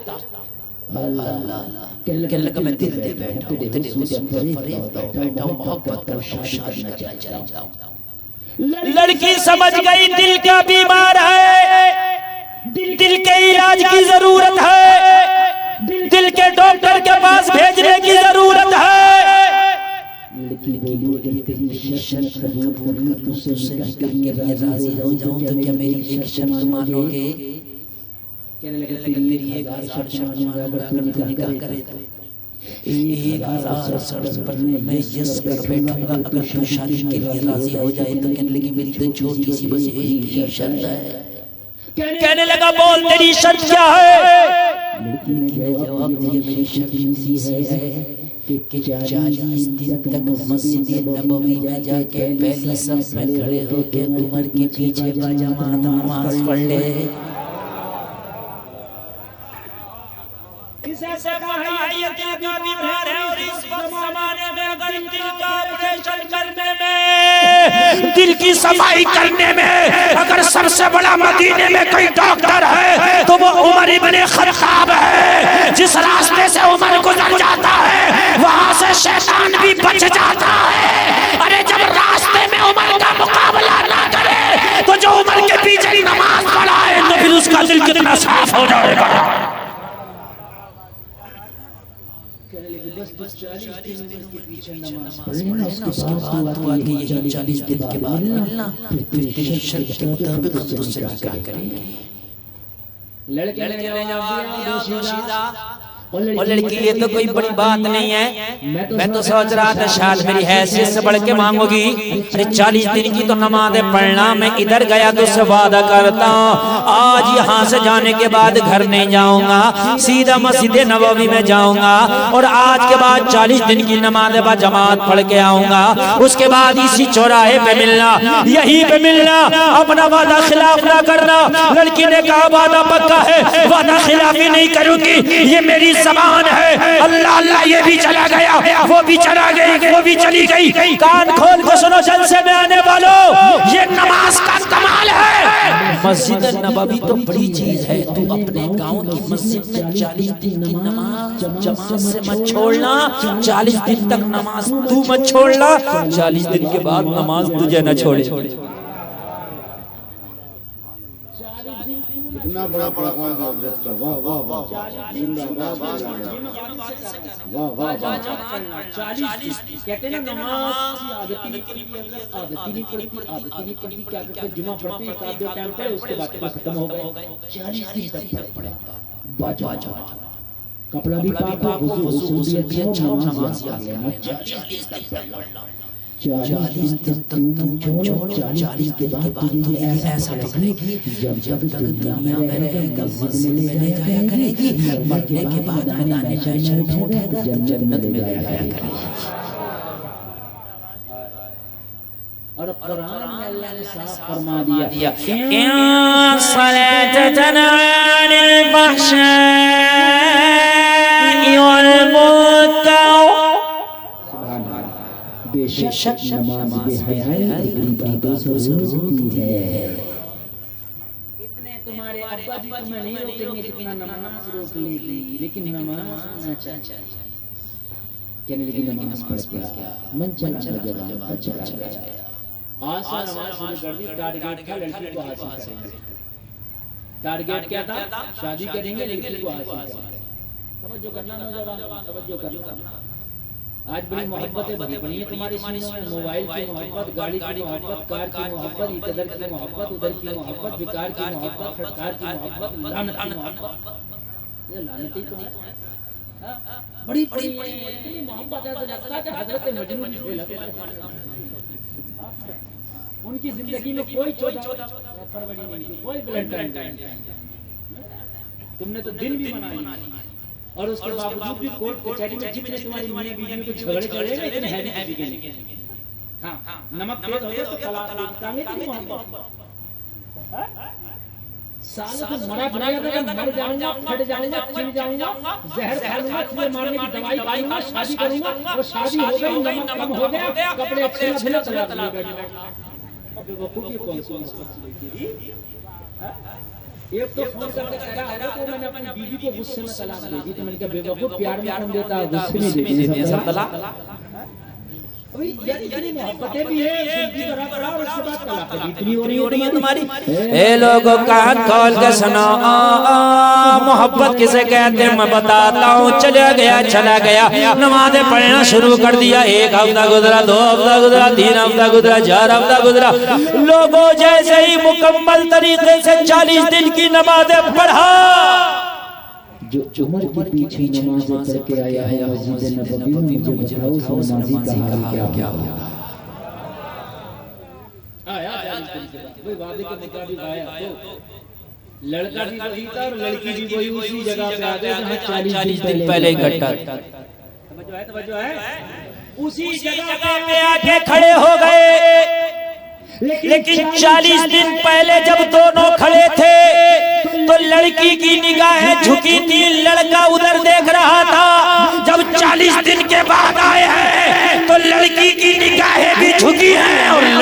کہنے لگا میں دل دے بیٹھا ہوں، تیرے حسن پر فریب دے بیٹھا ہوں، محبت کرتا ہوں، شادی کرنا چاہتا ہوں۔ لڑکی سمجھ گئی دل کا بیمار ہے، دل کے علاج کی ضرورت ہے، دل کے ڈاکٹر کے پاس بھیجنے کی ضرورت ہے۔ لڑکی بولی اگر تیری شرط قبول کر تجھ سے نکاح کے لیے راضی ہو جاؤں تو کیا میری ایک شرط مانو گے؟ کہنے لگا تیری 1000 شرط مانوں گا اگر تو نکاح کرے تو 1000 شرط پر میں یس کر بیٹھوں گا اگر تو شادی کے لیے راضی ہو جائے تو۔ کہنے لگی میری تو چھوٹی سی بس ایک ہی شرط ہے۔ کہنے لگا بول تیری شرط کیا ہے؟ لڑکی نے جواب دیا میری شرط سی ہے کہ 40 دن تک مسجد نبوی میں جا کے پہلی صف میں کھڑے ہو کے عمر کے پیچھے باجماعت نماز پڑھ لے۔ اسے ماہیت کا بیمار ہے اور اس وقت زمانے میں اگر دل کا آپریشن کرنے میں دل کی صفائی کرنے میں اگر سب سے بڑا مدینے میں کوئی ڈاکٹر ہے تو وہ عمر ابن خطاب ہے. جس راستے سے عمر گزر جاتا ہے وہاں سے شیطان بھی بچ جاتا ہے. ارے جب راستے میں عمر کا مقابلہ نہ کرے تو جو عمر کے پیچھے نماز پڑھائے تو پھر اس کا دل کتنا صاف ہو جائے گا. اس کے بعد دعا کہ یہی 40 دن کے بعد ملنا پھر تیری شرط کے مطابق ہم تجھ سے نکاح کریں گے. لڑکے نے جواب دیا دوشیزہ اور لڑکی یہ تو کوئی بڑی بات نہیں ہے. میں تو سوچ رہا تھا شاید میری حیثیت سے بڑھ کے مانگو گی. ارے 40 دن کی تو نمازیں پڑھنا. میں ادھر گیا تو سے وعدہ کرتا ہوں آج یہاں سے جانے کے بعد گھر نہیں جاؤں گا, سیدھا مسجد نبوی میں جاؤں گا اور آج کے بعد 40 دن کی نمازیں با جماعت پڑھ کے آؤں گا. اس کے بعد اسی چوراہے پہ ملنا, یہی پہ ملنا, اپنا وعدہ خلاف نہ کرنا. لڑکی نے کہا وعدہ پکا ہے, وعدہ خلافی نہیں کروں گی, یہ میری زبان ہے. اللہ اللہ یہ بھی چلا گیا, وہ بھی چلا گئی, وہ بھی چلی گئی. کان کھول کے سنو جلسے میں آنے والوں, یہ نماز کا کمال ہے. مسجد نبوی تو بڑی چیز ہے. تو اپنے گاؤں کی مسجد میں 40 دن کی نماز جماعت سے مت چھوڑنا. 40 دن تک نماز تو مت چھوڑنا, 40 دن کے بعد نماز تجھے نہ چھوڑے. اتنا بڑا پیغام ہے حضرت کا. واہ واہ واہ زندہ باد واہ واہ واہ. کہتے ہیں نا نماز عادتی نہیں پڑتی, عادتی نہیں پڑتی. کیا کرتے ہیں جمعہ پڑھتے ہیں, ایک آدھ دو ٹائم پڑھے, اس کے بعد ختم ہو گئے. 40 دن تک پڑھے باجا کپڑا بھی پاک ہو, وضو بھی اچھا ہو, نماز یاد لینا. 40 تک پڑھنا, 40 دن تک تم چھوڑو, 40 کے بعد تجھے ایسا پکڑے گی جب تک دنیا میں رہے گا مسجد میں لے جایا کرے گی, مرنے کے بعد میدان محشر میں اٹھے گا جنت میں لے جایا کرے گی. اور قرآن میں اللہ نے صاف فرما دیا ان صلاة تنہی عن الفحشاء والمنکر. بے شک نماز بے حیائی اپنی باتوں سے روکتی ہے. اتنے تمہارے ابا جی تمہیں نہیں روکیں گے جتنا نماز روک لے گی, لیکن نماز نہ چاہیے. کہنے لگی نماز پڑھ گیا, من چلا جوان کا چلا گیا. آج سے نماز شروع کر دی, ٹارگیٹ تھا لڑکی کو حاصل کریں گے. ٹارگیٹ کیا تھا؟ شادی کریں گے, لڑکی کو حاصل کریں گے. توجہ کرنا نوجوان, توجہ کرنا. آج بڑی محبتیں بھری پڑی ہیں تمہاری سینوں میں. موبائل کی محبت, گاڑی کی محبت, کار کی محبت, ادھر کی محبت, ادھر کی محبت, بیکار کی محبت, پھٹکار کی محبت, لعنت کی محبت. یہ لعنتی تو ہے, بڑی بڑی محبت ہے. لگتا ہے کہ حضرت مجنون کھیلا, ان کی زندگی میں کوئی 14 فروری نہیں تھی, کوئی ویلنٹائن ڈے. تم نے تو دن بھی منا لی, اور اس کے باوجود بھی کورٹ کچہری میں جتنے تمہاری میاں بیوی میں جھگڑے چلے گئے اتنے ہے نہیں کسی کے لیے. ہاں نمک تیز ہو گیا تو طلاق دے دیتا ہے تیری محبت. سالہ تو مرا بنایا تھا کہ مر جاؤں گا, پھٹ جاؤں گا, چل جاؤں گا, زہر کھاؤں گا, چوہے مارنے کی دوائی کھاؤں گا, شادی کروں گا. اور شادی ہو گئی, نمک کم ہو گیا, کپڑے اچھے دھلے, طلاق دے گا. اب وہ خود ہی کون سی محبت تھی. ایک تو فون کر کے کہا ہے تو میں نے اپنی بیوی کو غصے میں طلاق دے دی. تو میں نے کہا بے وقوف, پیار میں کون دیتا ہے, غصے میں دے سب طلاق. اتنی محبتیں بھی ہیں, زندگی طرح پڑا, اور اس کے بعد طلاق دی. اتنی ہو رہی ہے تمہاری. اے لوگوں کان کھول کے سنو, محبت کسے کہتے ہیں میں بتاتا ہوں. چلا گیا, نمازیں پڑھنا شروع کر دیا. 1 ہفتہ گزرا, 2 ہفتہ گزرا, 3 ہفتہ گزرا, 4 ہفتہ گزرا. لوگوں جیسے ہی مکمل طریقے سے 40 دن کی نمازیں پڑھا, جو عمر کے پیچھے نمازیں پڑھ کے آیا ہے مسجد نبوی میں, مجھے بتاؤ اس نمازی کا حال کیا ہوگا. آیا 40 دن کے بعد, وہی وعدے کے مطابق آیا. تو لڑکا بھی وہی تھا اور لڑکی بھی وہی, اسی جگہ پہ آ گئے جہاں 40 دن پہلے اکٹھا تھا. توجہ ہے, اسی جگہ پہ آکے کھڑے ہو گئے. لیکن 40 دن پہلے جب دونوں کھڑے تھے تو لڑکی کی نگاہیں جھکی تھی, لڑکا ادھر دیکھ رہا تھا. جب 40 دن کے بعد آئے ہیں تو لڑکی کی نگاہیں بھی جھکی ہیں اور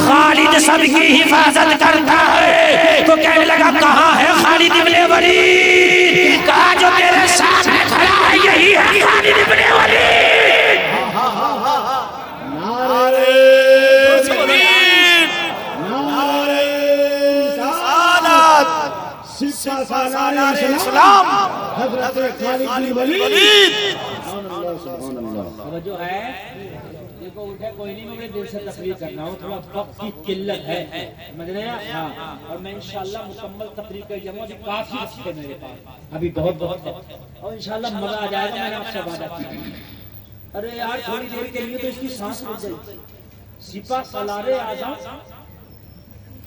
خالد سب کی حفاظت کرتا ہے. تو کہنے لگا کہاں ہے خالد ابن ولید؟ کہا جو تیرے سامنے کھڑا ہے یہی ہے خالد ابن ولید. نعرہ سپہ سالار اسلام حضرت خالد بن ولید. سبحان اللہ. توجہ ہے. دیکھو اٹھے کوئی نہیں، مجھے دل سے تقریر کرنا ہو، تھوڑا وقت کی قلت ہے، سمجھ رہے ہیں؟ ہاں. اور میں انشاءاللہ مکمل تقریر کر جاؤں گا. کافی وقت ہے میرے پاس، ابھی بہت وقت، اور انشاءاللہ مزہ آ جائے گا. میں نے آپ سے وعدہ کیا. ارے یار تھوڑی دیر کے لیے تو اس کی سانس رک گئی. سپہ سالار اعظم،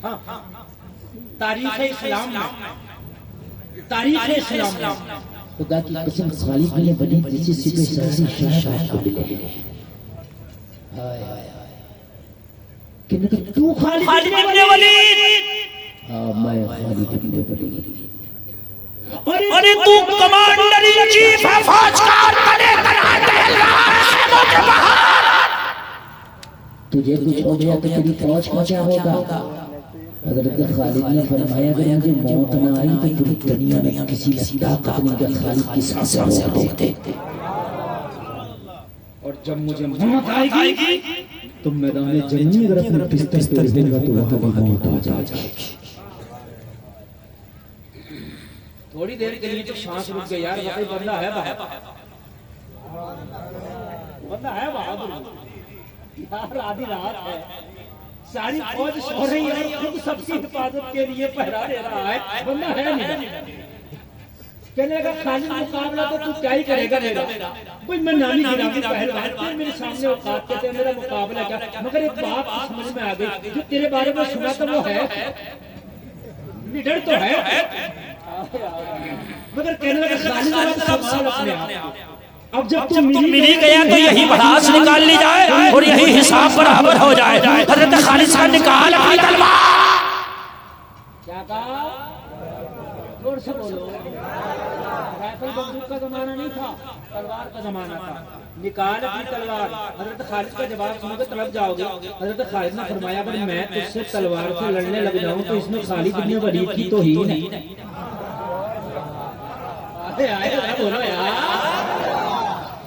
ہاں تاریخ اسلام میں، تاریخ اسلام میں خدا کی قسم خالد بن ولید جیسے سپہ سالار شاہ کو ملے. کہ تو خالد ابن ولید، ہاں میں خالد ابن ولید. ارے تو کمانڈر ان چیف ہے فوج کا، اور تنے تنہا ٹہل رہا ہے خیموں کے باہر. تجھے کچھ ہو گیا تو تیری فوج کا کیا ہوگا؟ حضرت خالد نے فرمایا اگر مجھے موت نہ آئی تو پوری دنیا میں کسی کی طاقت نہیں کہ خالد کی سانسیں روک دے. اور جب مجھے موت آئے گی تو میدان جنگ میں اگر اپنے بستر پہ رہوں گا تو وہاں بھی موت آ جائے گی. تھوڑی دیر کے لیے تو سانس رک گئی. یار بھائی بندہ ہے بہادر، بندہ ہے بہادر. یار آدھی رات ہے، ساری فوج سو رہی ہے، خود سب کی حفاظت کے لیے پہرا دے رہا ہے، بندہ ہے نہیں. کہنے لگا خالد مقابلہ تو تو کیا ہی کرے گا میرا؟ بھئی میں نامی گرامی پہلوان تھے، میرے سامنے اوقات کے تھے، میرا مقابلہ کیا؟ مگر ایک بات سمجھ میں آ گئی، جو تیرے بارے میں سنا تو وہ ہے، لیڈر تو ہے، مگر کہنے لگا خالد آپ سنبھال اپنے آپ. اب جب تم ملی گیا تو یہی بڑھاس نکال لی جائے اور یہی حساب برابر ہو جائے. حضرت خالد کا نکال اپنی تلوار. کیا کہا؟ زور سے بولو. رائفل بندوق کا زمانہ نہیں تھا، تلوار کا زمانہ تھا. نکال اپنی تلوار. حضرت خالد کا جواب سنو گے طلب جاؤ گے. حضرت خالد نے فرمایا اگر میں تجھ سے تلوار سے لڑنے لگ جاؤں تو اس میں خالد بن ولید کی توہین ہے. بولو یار.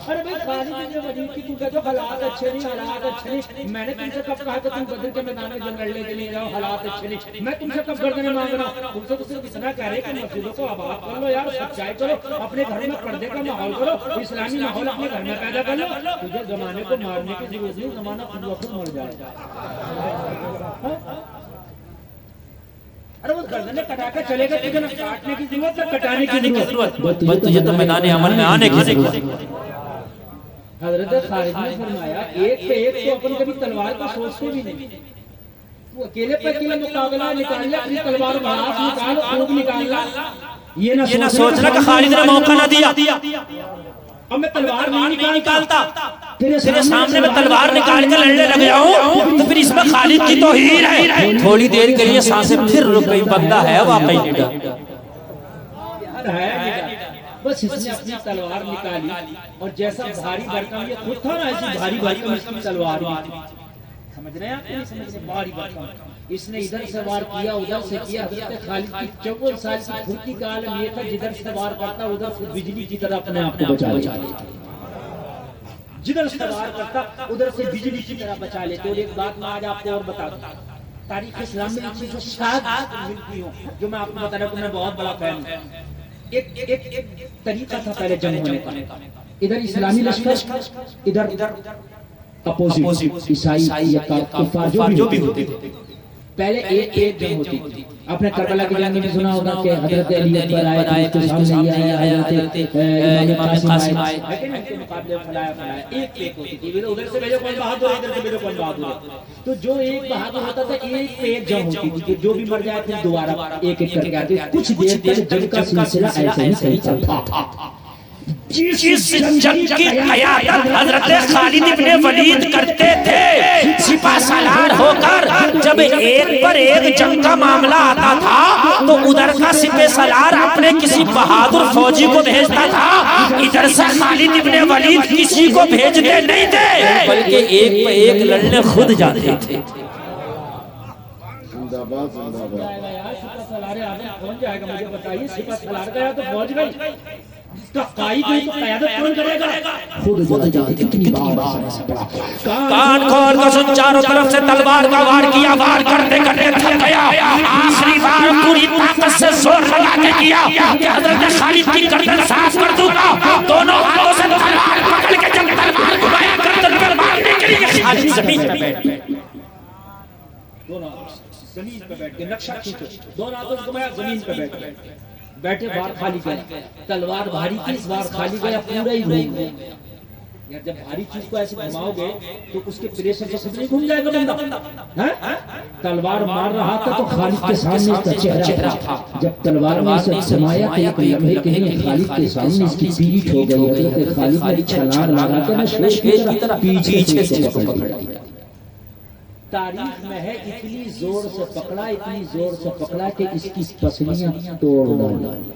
ارے بھائی خالد بن ولید کی، تو کہتے ہو حالات اچھے نہیں، حالات اچھے نہیں. میں نے تم سے کب کہا کہ تم بدر کے میدان میں جنگ لڑنے کے لیے جاؤ؟ حالات اچھے نہیں. میں تم سے کب گردنیں مانگ رہا ہوں؟ تم سے صرف اتنا کہہ رہے کہ مسجدوں کو آباد کر لو یار، سچائی کرو، اپنے گھر میں پردے کا ماحول کرو، اسلامی ماحول اپنے گھر میں پیدا کر لو. تجھے زمانے کو مارنے کی ضرورت نہیں، زمانہ خود بخود مر جائے. ارے وہ گردنیں کٹا کے چلے گا، تجھے نہ کاٹنے کی ضرورت نہ کٹانے کی ضرورت، بس تجھے تو میدان عمل میں آنے کی ضرورت. حضرت خالد نے فرمایا ایک پہ ایک تو اپن کبھی تلوار کا سوچتے بھی نہیں. وہ اکیلے پہ اکیلے مقابلہ نکال لے، اپنی تلوار بھاس نکال، خوب نکالنا. یہ نہ سوچنا کہ خالد نے موقع نہ دیا. اب میں تلوار نہیں نکالتا، تیرے سامنے میں تلوار نکال کے لڑنے لگ جاؤں تو پھر اس میں خالد کی توہین ہے. تھوڑی دیر کے لیے سانسیں پھر رک گئی. بندہ ہے واقعی لیڈر. بس اس نے اپنی تلوار نکالی اور جیسا بھاری بھرکم یہ خود تھا نا، ایسی بھاری بھرکم اس کی تلوار بھی. سمجھ رہے ہیں آپ؟ نہیں سمجھ رہے؟ بھاری بھرکم. اس نے ادھر سے وار کیا، ادھر سے کیا. حضرت خالد کی 54 سال کی پھرتی کا عالم یہ تھا، جدھر سے وار کرتا ادھر سے بجلی کی طرح اپنے آپ کو بچا لیتا. جدھر سے وار کرتا ادھر سے بجلی کی طرح بچا لیتے. اور ایک بات میں آج آپ کو اور بتا دوں، تاریخ اسلام میں یہ چیزیں شاید ملتی ہوں جو میں آپ کو بتا رہا ہوں. میں بہت بڑا فین ہوں. ایک طریقہ تھا پہلے جنگ ہونے کا. ادھر اسلامی لشکر، ادھر اپوزٹ عیسائی یا کفار جو بھی ہوتے تھے. پہلے ایک جنگ ہوتی تھی. آپ نے کربلا کی جنگ میں سنا ہوگا کہ حضرت علی اکبر آئے تو سامنے یہ آیا، حضرت امام قاسم آئے، لیکن ان کے مقابلے فلایا ایک ہوتی تھی. ادھر سے بھیجو کون بہادر، ادھر سے بھیجو کون بہادر. تو جو ایک بہادر ہوتا تھا ایک پہ ایک جنگ ہوتی تھی. جو بھی مر جائے پھر دوبارہ ایک ایک کر کے آتے. کچھ دیر تک جنگ کا سلسلہ ایسے ہی چلتا تھا. جس جنگ کی قیادت حضرت خالد ابن ولید کرتے تھے، سپہ سالار ہو کر جب ایک پر ایک جنگ کا معاملہ آتا تھا تو ادھر کا سپہ سالار اپنے کسی بہادر فوجی کو بھیجتا تھا، ادھر سے خالد ابن ولید کسی کو بھیجتے نہیں تھے، بلکہ ایک پر ایک لڑنے خود جاتے تھے. باد زندہ باد جائے گا یار سپہ سالار اعظم کون جائے گا مجھے بتائیے سپہ سالار گیا تو فوج گئی جس کا قائد ہے تو قیادت کون کرے گا خود جاتے کتنی بار کان کھول کر سن چاروں طرف سے تلوار کا وار کیا وار کرتے کرتے تھک گیا آخری بار پوری طاقت سے زور لگا کے کیا کہ حضرت خالد کی گردن صاف کر دوں گا دونوں ہاتھوں سے تلوار پکڑ کے جب تلوار گھمایا گردن پر مارنے کے لیے خالد زمین پہ بیٹھ گئے دونوں زمین پہ بیٹھ گئے نقشہ کھینچو دونوں ہاتھوں سے گھمایا زمین پہ بیٹھ گئے بیٹھے بار خالی گیا تلوار بھاری کی اس بار خالی گیا پورا ہی روم گیا یار جب بھاری چیز کو ایسے گھماؤ گے تو اس کے پریشر سے خود نہیں گھوم جائے گا بندہ تلوار مار رہا تھا تو خالد کے سامنے اس کا چہرہ تھا جب تلوار میں اسے سمایا تو ایک لمحے کے لیے خالد کے سامنے اس کی پیٹھ ہو گئی حضرت خالد نے چھلانگ لگا کر شوش کی طرح پیچھے سے پکڑ لیا تاریخ میں ہے اتنی زور سے پکڑا کہ اس کی پسلیاں توڑ ڈالی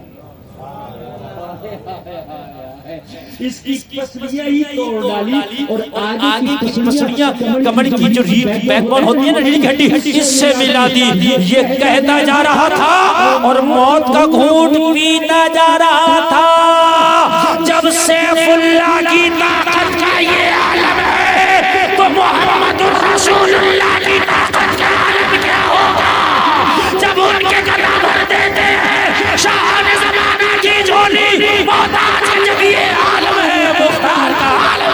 اس کی پسلیاں ہی توڑ ڈالی اور آگے کی پسلیاں کمر کی جو ریڑھ بیک بون ہوتی ہے نا ریڑھ کی ہڈی اس سے ملا دی یہ کہتا جا رہا تھا اور موت کا گھونٹ پیتا جا رہا تھا جب سیف اللہ کی طاقت کا یہ عالم ہے تو محمد رسول اللہ کی طاقت کا عالم کیا ہوگا جب ان کے قدم بھر دیتے ہیں شاہان زمانہ کی جھولی محتاج جب یہ عالم ہے مختار کا عالم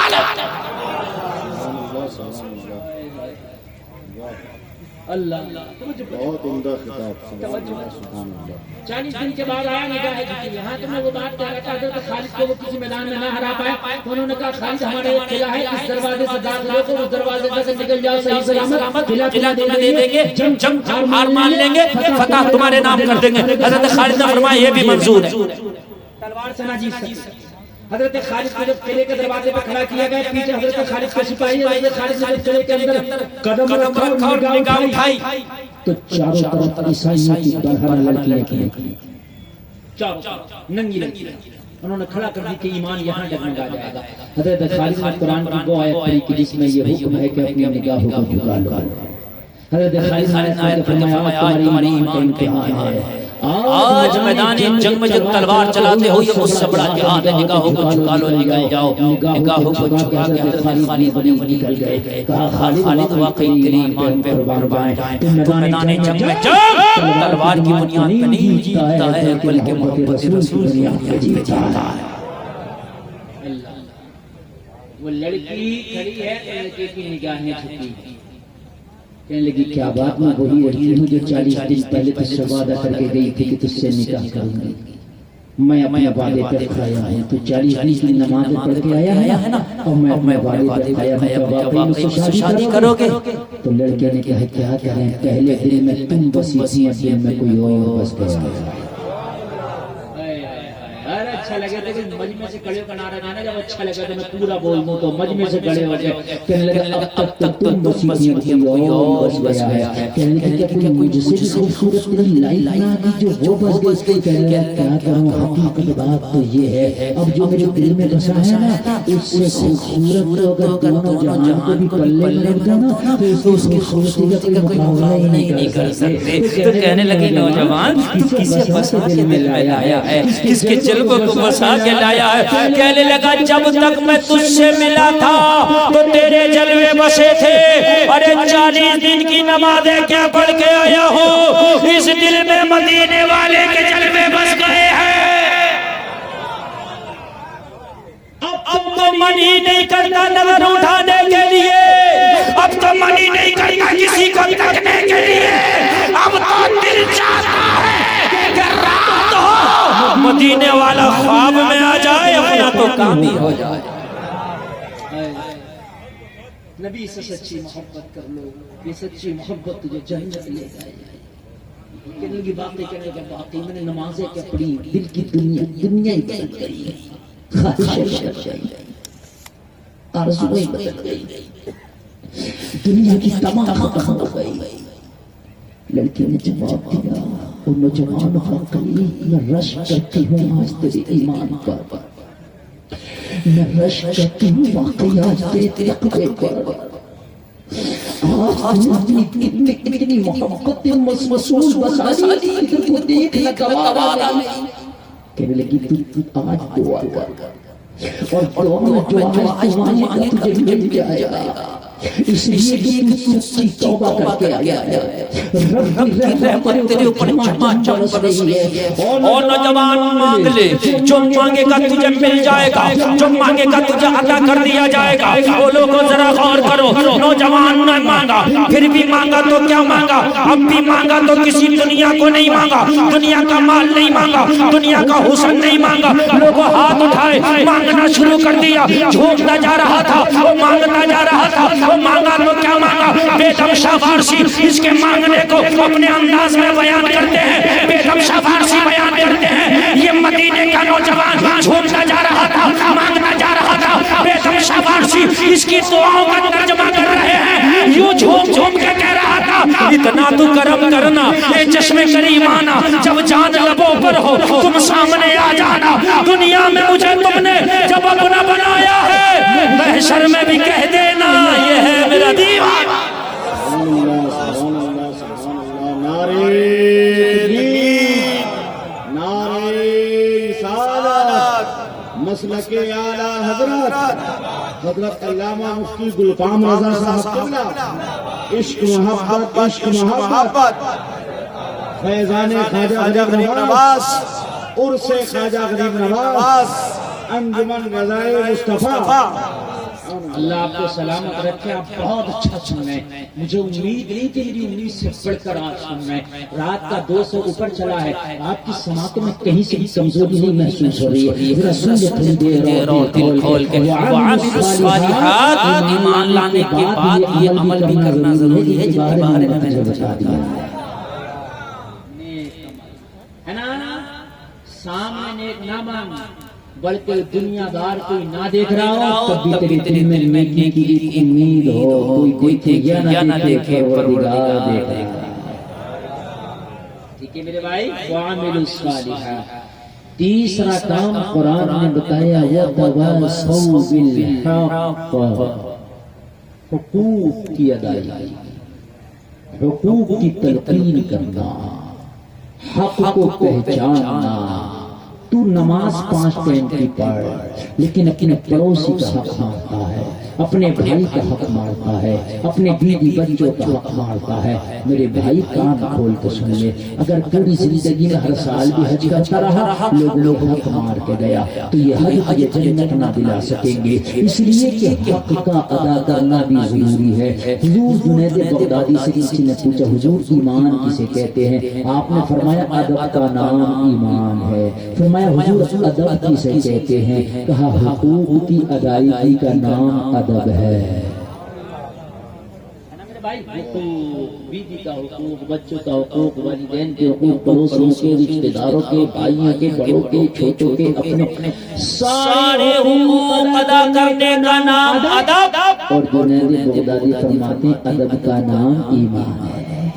اللہ بہت عمدہ خطاب سبحان اللہ 40 دن کے بعد آیا نگاہ جھکی یہاں تو میں وہ بات کہہ رہا تھا حضرت خالد کو وہ کسی میدان میں نہ ہرا پائے تو انہوں نے کہا خالد ہمارا ایک قلعہ ہے اس دروازے سے داخل ہو کر اس دروازے سے نکل جاؤ صحیح سلامت قلعہ تمہیں دے دیں گے جنگ ہار مان لیں گے فتح تمہارے نام کر دیں گے حضرت خالد نے فرمایا یہ بھی منظور ہے تلوار سے نہ جیت سکتے حضرت خالد کو جب قلعے کے دروازے پر کھڑا کیا گیا پیچھے حضرت خالد کے سپاہی حضرت خالد نے قلعے کے اندر قدم رکھا اور نگاہ اٹھائی تو چاروں طرف عیسائیوں کی بہرحال لڑکیاں کی چاروں ننگی لڑکیاں انہوں نے کھڑا کر دی کہ ایمان یہاں ڈگمگا جائے گا حضرت خالد نے قرآن کی وہ آیت پڑھی کہ جس میں یہ حکم ہے کہ اپنی نگاہوں کو جھکا لو حضرت خالد نے آیت فرمایا تمہاری ایمان کا امتحان ہے آج میدان جنگ میں جو تلوار چلاتے ہو یہ اس سے بڑا جہاد ہے نگاہوں کو جھکا لو نکل جاؤ نگاہوں کو جھکا کے حضرت خالد بنی نکل گئے کہا خالد واقعی تیری ایمان پہ قربان جائیں تو میدان جنگ میں جب تلوار کی بنیاد پہ نہیں جیتتا ہے بلکہ محبت رسول کی بنیاد پہ جیتتا ہے وہ لڑکی کھڑی ہے تو لڑکے کی نگاہیں جھکی کہنے لگی کیا بات میں وہی لڑکی ہوں جو 40 دن پہلے تجھ سے وعدہ کر کے گئی تھی کہ تجھ سے نکاح کروں گی میں اپنے وعدے پر کھایا ہوں تو 40 دن کی نماز پڑھ کے آیا ہے نا اور میں اپنے وعدے پر کھایا ہوں کہ واقعی مجھ سے شادی کرو گے تو لڑکے نے کہا کیا کریں پہلے دن میں تم بس اسی دن میں کوئی اور بس گیا اچھا لگے تو مجمع سے کھڑے ہو کر نعرہ دینا جب اچھا لگے تو میں پورا بول دوں تو مجمع سے کھڑے ہو گئے کہنے لگا اب تک تم بس اسی دن کوئی اور بس گیا ہے کہنے لگا کیا کوئی مجھ سے بھی خوبصورت تیری لائف نہ کی جو وہ بس گئی کہنے لگا کیا کروں حقیقت بات تو یہ ہے اب جو میرے دل میں بسا ہے نا اس سے خوبصورت تو اگر دونوں جہان کو بھی پلے میں رکھ دینا تو اس کی خوبصورتی کا کوئی مقابلہ ہی نہیں کر سکتے تو کہنے لگے نوجوان کسے بسا کے دل میں لایا ہے کس کے جلووں کو بسا کے لایا ہے کہنے لگا جب تک میں تجھ سے ملا تھا تو تیرے جلوے بسے تھے ارے 40 دن کی نمازیں کیا پڑھ کے آیا ہوں اس دل میں مدینے والے کے جلوے بس گئے ہیں اب تو من ہی نہیں کرتا نظر اٹھانے کے لیے اب تو من ہی نہیں کرتا کسی کو تکنے کے لیے اب تو دل چاہتا ہے کہ رات ہو مدینے والا خواب میں آ جائے اپنا تو کام ہی ہو جائے نبی سے سچی محبت کر لو یہ سچی محبت تجھے جنت لے جائے کہنے لگی باتیں کہنے لگا باقی میں نے نمازیں کیا پڑھی دل کی دنیا ہی بدل گئی خواہشیں بدل گئی آرزویں بدل گئی دنیا کی تمام ختم ہو گئی لڑکی نے جواب دیا اور نوجوان واقعی میں رش کرتی ہوں آج تیرے ایمان پر میں رش کرتی ہوں واقعی آج تیرے تقوی پر اتنی محبت مسئول بسالی ادھر کو دیکھ نہ گوارا نہیں. کہنے لگی تو آج دعا کر اور دعا میں جو آج مانگے گا تجھے مل جائے گا. اس لیے کہ تو سچی توبہ کر کے آیا ہے. رب رحمت تیرے اوپر چمچم برس رہی ہے. اور نوجوان مانگ لے, جو مانگے گا تجھے مل جائے گا, جو مانگے گا تجھے عطا کر دیا جائے گا. وہ لوگوں ذرا غور کرو, نوجوان نے مانگا, پھر بھی مانگا تو کیا مانگا, اب بھی مانگا تو کسی دنیا کو نہیں مانگا, دنیا کا مال نہیں مانگا, دنیا کا حسن نہیں مانگا. لوگوں ہاتھ اٹھائے, مانگنا شروع کر دیا. جھومتا جا رہا تھا, وہ مانگتا جا رہا تھا. وہ مانگا تو کیا مانگا, بے دم شاہ فارسی اس کے مانگنے کو اپنے انداز میں بیان کرتے ہیں. بے دم شاہ فارسی بیان کرتے ہیں, یہ مدینے کا نوجوان جھومتا جا رہا تھا, مانگتا جا رہا تھا. بے دم شاہ فارسی اس کی دعاؤں کا ترجمہ کر رہے ہیں. یوں جھوم جھوم کے کہہ رہا تھا, اتنا تو کرم کرنا اے چشم کریم آنا, جب جان لبوں پر ہو تم سامنے آ جانا. دنیا میں مجھے تم نے جب اپنا بنایا ہے, محشر میں بھی کہہ دینا یہ ہے میرا دیوانہ. نعرے نعرے رسالت مسلک اعلیٰ حضرت علامہ مفتی گلفام رضا صاحب قبلہ. عشق محبت عشق محبت فیضان خواجہ غریب نواز, عرس خواجہ غریب نواز, انجمن غزائے مصطفیٰ. اللہ آپ کو سلامت رکھے. آپ بہت اچھا سن رہے ہیں. مجھے امید نہیں تھی, میری امید سے بڑھ کر آپ سن رہے ہیں. رات کا 200 اوپر چلا ہے. آپ کی سماعتوں میں کہیں سے بھی کمزوری نہیں محسوس ہو رہی ہے. ذرا سن لے تھوڑی دیر اور دل کھول کے. وعاملوا الصالحات, ایمان لانے کے بعد یہ عمل بھی کرنا ضروری ہے جن کے بارے میں مجھے بتا دیا ہے نا. سامنے نیک نہ مانگ, بلکہ دنیا دار کوئی نہ دیکھ رہا ہو تب بھی تیرے دل میں نیکی کی ایک امید ہو. کوئی دیکھے یا نہ دیکھے پروردگار دیکھے گا. ٹھیک ہے میرے بھائی. وعاملوا الصالحات. تیسرا کام قرآن نے بتایا, وتواصوا بالحق, حقوق کی ادائیگی, حقوق کی تلقین کرنا, حق کو پہچاننا. تو نماز 5 ٹائم کی پڑھ, لیکن اپنے پڑوسی کا حق مارتا ہے, اپنے بھائی کا حق مارتا ہے, اپنے بیوی بچوں کا حق مارتا ہے. میرے بھائی کان کھول کے سن لے, اگر پوری زندگی میں ہر سال بھی حج کرتا رہا, لوگ حق مار کے گیا, تو یہ حج تجھے جنت نہ دلا سکیں گے. اس لیے کہ حق کا ادا کرنا بھی ضروری ہے. حضور جنید بغدادی سے کسی نے پوچھا, حضور ایمان کسے کہتے ہیں؟ آپ نے فرمایا ادب کا نام ایمان ہے. فرمایا حضور ادب کسے کہتے ہیں؟ کہا حقوق کی ادائیگی کا نام ادب ہے. حقوق, بیوی کا حقوق, بچوں کا حقوق, والدین کے حقوق, پڑوسیوں کے, رشتہ داروں کے, بھائیوں کے, بڑوں کے, چھوٹوں کے, اپنے سارے حقوق ادا کرنے کا نام ادب. اور جنید بغدادی فرماتے ہیں ادب کا نام ایمان ہے.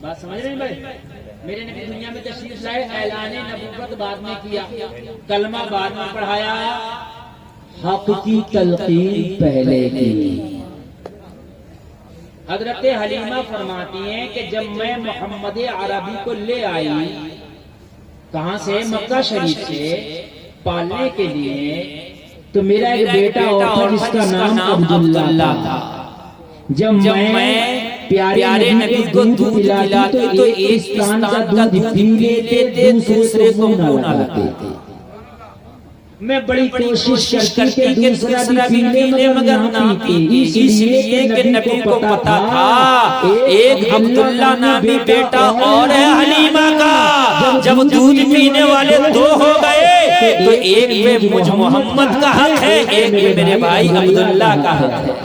بات سمجھ رہے ہیں بھائی؟ میرے نبی دنیا میں تشریف لائے, اعلان نبوت بعد میں کیا, کلمہ بعد میں پڑھایا, حق کی تلقین پہلے کی. حضرت حلیمہ فرماتی ہیں کہ جب میں محمد عربی کو لے آئی, کہاں سے؟ مکہ شریف سے, پالنے کے لیے, تو میرا ایک بیٹا اور تھا جس کا نام عبداللہ تھا. جب میں پیارے نبی کو دودھ پلاتی تو ایک کان کا دودھ پی لیتے, دوسرے کو منہ نہ لگاتے. میں بڑی کوشش کرتی کہ دوسرا بھی پی لے مگر نہ پیتی, اس لیے کہ نبی کو پتا تھا ایک عبداللہ نامی بیٹا اور ہے حلیمہ کا. جب دودھ پینے والے 2 ہو گئے تو ایک پہ مجھ محمد کا حق ہے, ایک پہ میرے بھائی عبداللہ کا حق ہے.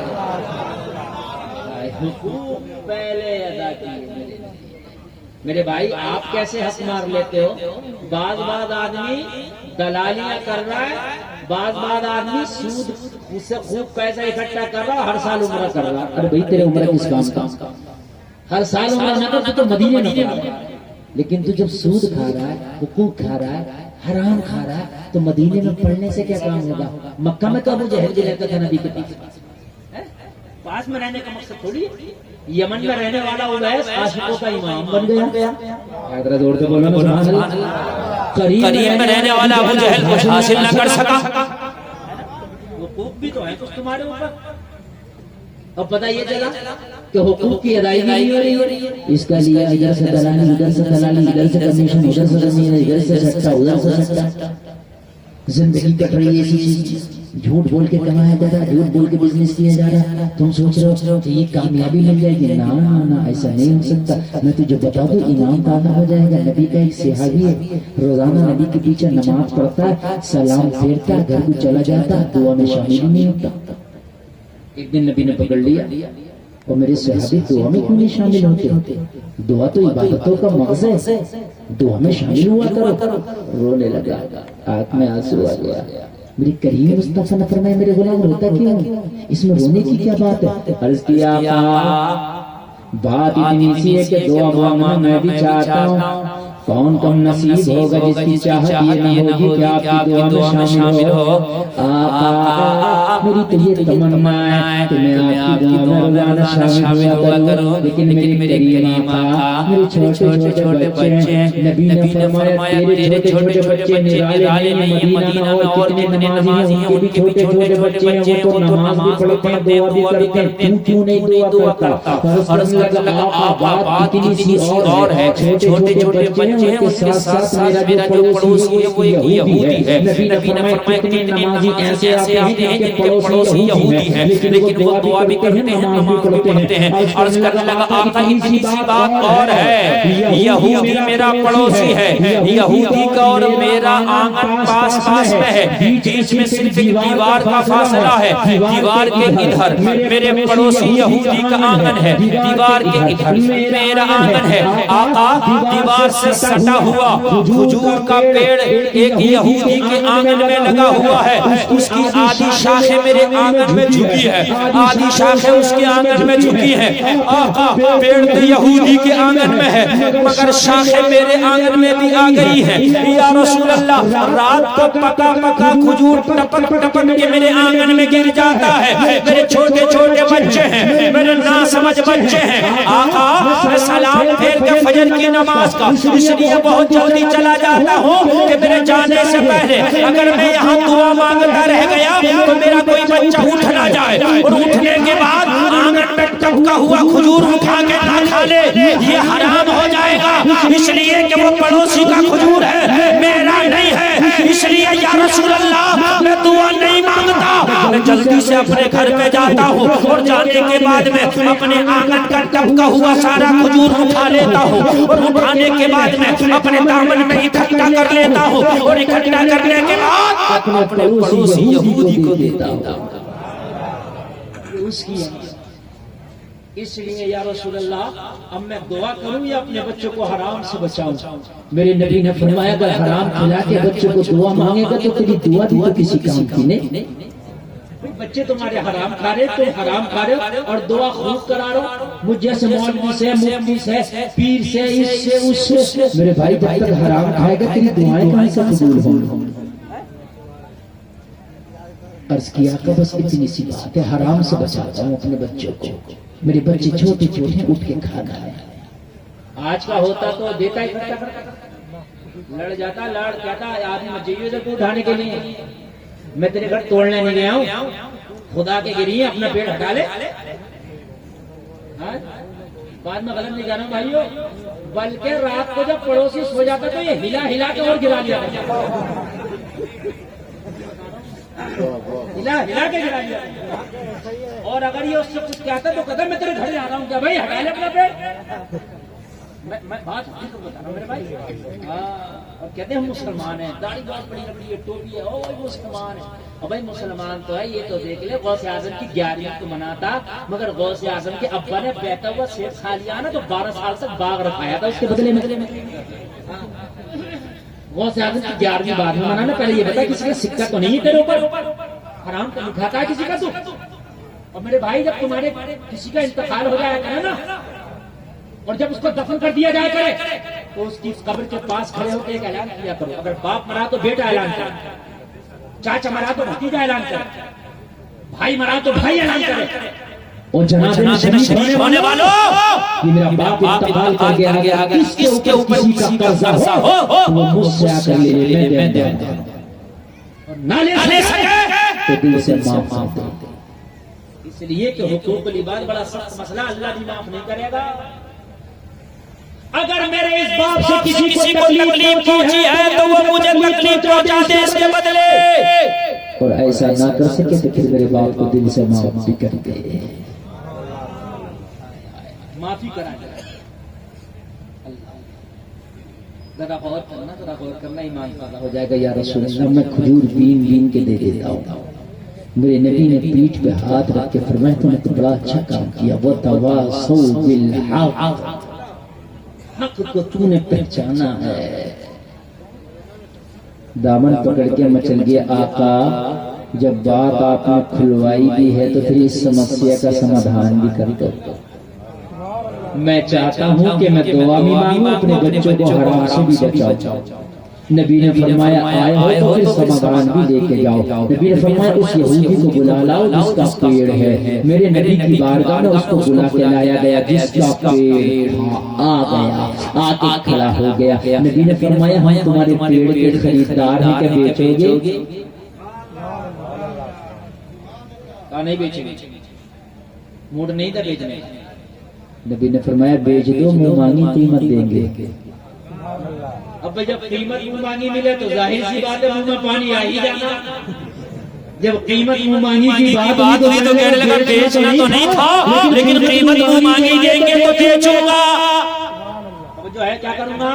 حقوق پہلے ادا کیے. میرے بھائی آپ کیسے حق مار لیتے ہو؟ بعض آدمی دلالیاں کر رہا ہے, بعض آدمی سود سے خوب پیسہ اکٹھا کر رہا ہے, ہر سال عمرہ کر رہا ہے. ارے بھائی تیرے عمرہ کس کام کا؟ ہر سال عمرہ نہ کر تو مدینے میں جا, لیکن تو جب سود کھا رہا ہے, حقوق کھا رہا ہے, حرام کھا رہا ہے, تو مدینے میں پڑھنے سے کیا کام ہوگا؟ مکہ میں تو ابو جہل بھی رہتا تھا نبی کے پیچھے, پاس میں رہنے کا مقصد تھوڑی ہے. یمن میں رہنے والا اویس عاشقوں کا امام بن گیا. حضرت زور سے بولو نا سبحان اللہ. قریب میں رہنے والا ابو جہل کچھ حاصل نہ کر سکا. حقوق بھی تو ہیں کچھ تمہارے اوپر. اب پتہ یہ چلا کہ حقوق کی ادائیگی نہیں ہو رہی ہے. اس کا لیا ادھر سے دلالی, ادھر سے دلالی, ادھر سے کمیشن, ادھر سے کمیشن, ادھر سے سٹا, ادھر سے سٹا. زندگی کٹ رہی ہے ایسی چیز. جھوٹ بول کے کمایا جا رہا ہے, جھوٹ بول کے بزنس کیا جا رہا ہے. تم سوچ رہے ہو کہ یہ کامیابی مل جائے گی. نا ایسا نہیں ہو سکتا. میں تجھے بتا دوں ایمان تازہ ہو جائے گا. نبی کا ایک صحابی ہے, روزانہ نبی کے پیچھے نماز پڑھتا ہے, سلام پھیرتا ہے, گھر کو چلا جاتا, دعا میں شامل ہی نہیں ہوتا. ایک دن نبی نے پکڑ لیا, اور میرے صحابی دعا میں کیوں نہیں شامل ہوتے؟ دعا تو عبادتوں کا مغز ہے, دعا میں شامل ہوا کرو. رونے لگا, آنکھ میں آنسو آ گیا. میری کریم مصطفیٰ نے فرمایا میرے غلام روتا کیوں؟ اس میں رونے کی کیا بات ہے؟ عرض کیا بات اتنی سی ہے کہ دعا مانگنا میں بھی چاہتا ہوں. کون کم نصیب ہوگا جس کی چاہت یہ نہ ہوگی کہ آپ کی دعا میں شامل ہو. آقا میری تو یہ تمنا ہے کہ میں آپ کی دعا میں روزانہ شامل ہوا کروں. لیکن میرے کریم آقا میرے چھوٹے چھوٹے بچے ہیں. نبی نے فرمایا تیرے چھوٹے چھوٹے بچے نرالے ہیں مدینہ میں, اور کتنے نمازی ہیں ان کے بھی چھوٹے چھوٹے بچے ہیں, وہ تو نماز بھی پڑھتے ہیں, دعا بھی کرتے ہیں. کیوں نہیں دعا کرتا؟ عرض لگا آقا بات اتنی سی اور ہے. چھوٹے چھوٹے بچے ان کے ساتھ میرا جو پڑوسی ہے وہ ایک یہودی ہے. نبی نے فرمایا کتنے نمازی ایسے آتے ہیں کہ پڑوسی یہودی ہے, لیکن وہ دعا بھی کرتے ہیں, نماز بھی پڑھتے ہیں. عرض کرنے لگا آقا اتنی سی بات اور ہے, یہودی میرا پڑوسی ہے, یہودی کا اور میرا آنگن پاس پاس میں ہے, بیچ میں صرف ایک دیوار کا فاصلہ ہے. دیوار کے ادھر میرے پڑوسی یہودی کا آنگن ہے, دیوار کے ادھر میرا آنگن ہے. آقا دیوار سے سٹا ہوا کھجور کا پیڑ ایک یہودی کے آنگن میں لگا ہوا ہے. اس کی آدھی شاخیں میرے آنگن میں جھکی ہے, آدھی شاخیں اس کے آنگن میں جھکی ہے. آقا پیڑ تو یہودی کے آنگن میں ہے مگر شاخیں میرے آنگن میں بھی آ گئی ہیں. یا رسول اللہ رات کو پکا پکا کھجور ٹپک ٹپک کے میرے آنگن میں گر جاتا ہے. میرے چھوٹے چھوٹے بچے ہیں, میرے ناسمجھ بچے ہیں. آقا میں سلام پھیر کے فجر کی نماز کا اس لیے بہت جلدی چلا جاتا ہوں کہ میرے جانے سے پہلے اگر میں یہاں دعا مانگتا رہ گیا تو میرا کوئی بچہ اٹھ نہ جائے, اور اٹھنے کے بعد آنگن میں ٹپکا ہوا کھجور اٹھا کے نہ کھا لے, یہ حرام ہو جائے گا. اس لیے کہ وہ پڑوسی کا کھجور ہے, میرا نہیں ہے. اس لیے یا رسول اللہ میں دعا نہیں مانگتا, میں جلدی سے اپنے گھر پہ جاتا ہوں, اور جانے کے بعد میں اپنے آنگن کا ٹپکا ہوا سارا کھجور اٹھا لیتا ہوں, اور اٹھانے کے بعد میں اپنے دامن میں اکٹھا کر لیتا ہوں, اور اکٹھا کرنے کے بعد اپنے پڑوسی یہودی کو دیتا ہوں. اس لیے یا رسول اللہ اب میں دعا کروں یا اپنے بچوں کو حرام سے بچاؤں؟ میرے نبی نے فرمایا اگر حرام کھلا کے بچوں کو دعا مانگے گا تو تیری دعا بھی تو کسی کام کی نہیں. بچے تمہارے حرام کھا رہے, تم حرام کھا رہے اور دعا خوب کرا رہے مجھ جیسے مولوی سے, مفتی سے, پیر سے, اس سے, اس سے. میرے بھائی جب تک حرام کھائے گا تیری دعائیں کہاں سے قبول ہوں؟ عرض کیا کہ بس اتنی سی بات ہے, حرام سے بچاتا ہوں اپنے بچوں کو. میرے بچے چھوٹے چھوٹے اٹھ کے کھانا ہے. آج کا ہوتا تو دیتا ہی لڑ جاتا, لڑ کہتا آدمی مت جائیے ادھر کو اٹھانے کے لیے, میں تیرے گھر توڑنے نہیں گیا ہوں, خدا کے گریے اپنا پیڑ ہٹا لے. بعد میں غلط نہیں جانا بھائیو, بلکہ رات کو جب پڑوسی سو جاتا تو یہ ہلا ہلا کے اور گرا دیا, ہلا ہلا کے گرا دیا. اور اگر یہ اس سے کچھ کہتا تو کہتا میں تیرے گھر جا رہا ہوں, کیا بھائی ہٹا لے اپنا پیڑ. میں بات حقیقت بتا رہا ہوں میرے بھائی. اور کہتے ہیں ہم مسلمان ہیں, داڑھی بہت بڑی لمبی ہے, ٹوپی ہے, او بھائی مسلمان ہے. اور بھائی مسلمان تو ہے, یہ تو دیکھ لے غوث اعظم کی 11ویں کو مناتا, مگر غوث اعظم کے ابا نے بیٹھا ہوا سیب کھا لیا نا تو 12 سال تک باغ رکھایا تھا اس کے بدلے میں. غوث اعظم کی 11ویں بعد میں منانا. پہلے یہ بتا کسی کا سکہ تو نہیں تیرے اوپر, حرام تو نہیں کھاتا ہے کسی کا تو. اور میرے بھائی جب تمہارے کسی کا انتقال ہو جائے گا نا, اور جب اس کو دفن کر دیا جائے کرے تو اس کی قبر کے پاس کھڑے ہو کے ایک اعلان کیا کرو. اگر باپ مرا تو بیٹا اعلان کرے, چاچا مرا تو بھتیجا اعلان کرے, بھائی مرا تو بھائی اعلان کرے, اور جنازے میں شریک ہونے والوں کہ میرا باپ انتقال کر گیا اگر اس کے اوپر کسی کا قرضہ ہو تو وہ مجھ سے آ کر لے لے میں دے دوں اور نہ لے سکے تو دل سے معاف کر دے. اس لیے کہ حقوق العباد بڑا سخت مسئلہ، اللہ بھی معاف نہیں کرے گا. اگر میرے اس باپ سے کسی کو تکلیف پہنچی ہے تو وہ مجھے تکلیف پہنچا دے اس کے بدلے، اور ایسا نہ کر سکے تو پھر میرے باپ کو دل سے معاف بھی کر دے. معافی کرا دے. ذرا غور کرنا ایمان پیدا ہو جائے گا. یا رسول اللہ میں کھجور بین بین کے دے دیتا ہوں. میرے نبی نے پیٹھ پہ ہاتھ رکھ کے فرمایا تم نے تو بڑا اچھا کام کیا. وَتَوَاصَوْا بِالْحَقِّ، حق کو تو نے پہچانا ہے. دامن پکڑ کے مچل گیا آقا جب بات آپ نے کھلوائی بھی ہے تو پھر اس سمسیا کا سمادھان بھی کر دو. میں چاہتا ہوں کہ میں دعا بھی مانگوں اپنے بچوں کو حرام سے بھی بچاؤ. نبی نے فرمایا آئے ہو تو پھر سمادھان بھی لے کے جاؤ. نبی نے فرمایا اس یہودی کو بلا لاؤ جس کا پیڑ ہے. میرے نبی کی بارگاہ میں اس کو بلا کے لایا گیا جس کا پیڑ آ گیا، آ کے کھڑا ہو گیا. نبی نے فرمایا ہم تمہارے پیڑ کے خریدار ہیں کہ بیچو گے؟ نہیں بیچیں گے، موڈ نہیں تھا بیچنے. نبی نے فرمایا بیچ دو، منہ مانگی قیمت دیں گے. اب جب قیمت منہ مانگی ملے تو ظاہر سی بات ہے منہ میں پانی آ ہی جانا. جب قیمت منہ مانگی کی بات ہوئی تو کہنے لگا بیچنا تو نہیں تھا لیکن قیمت منہ مانگی دیں گے تو بیچوں گا. اب جو ہے کیا کروں گا؟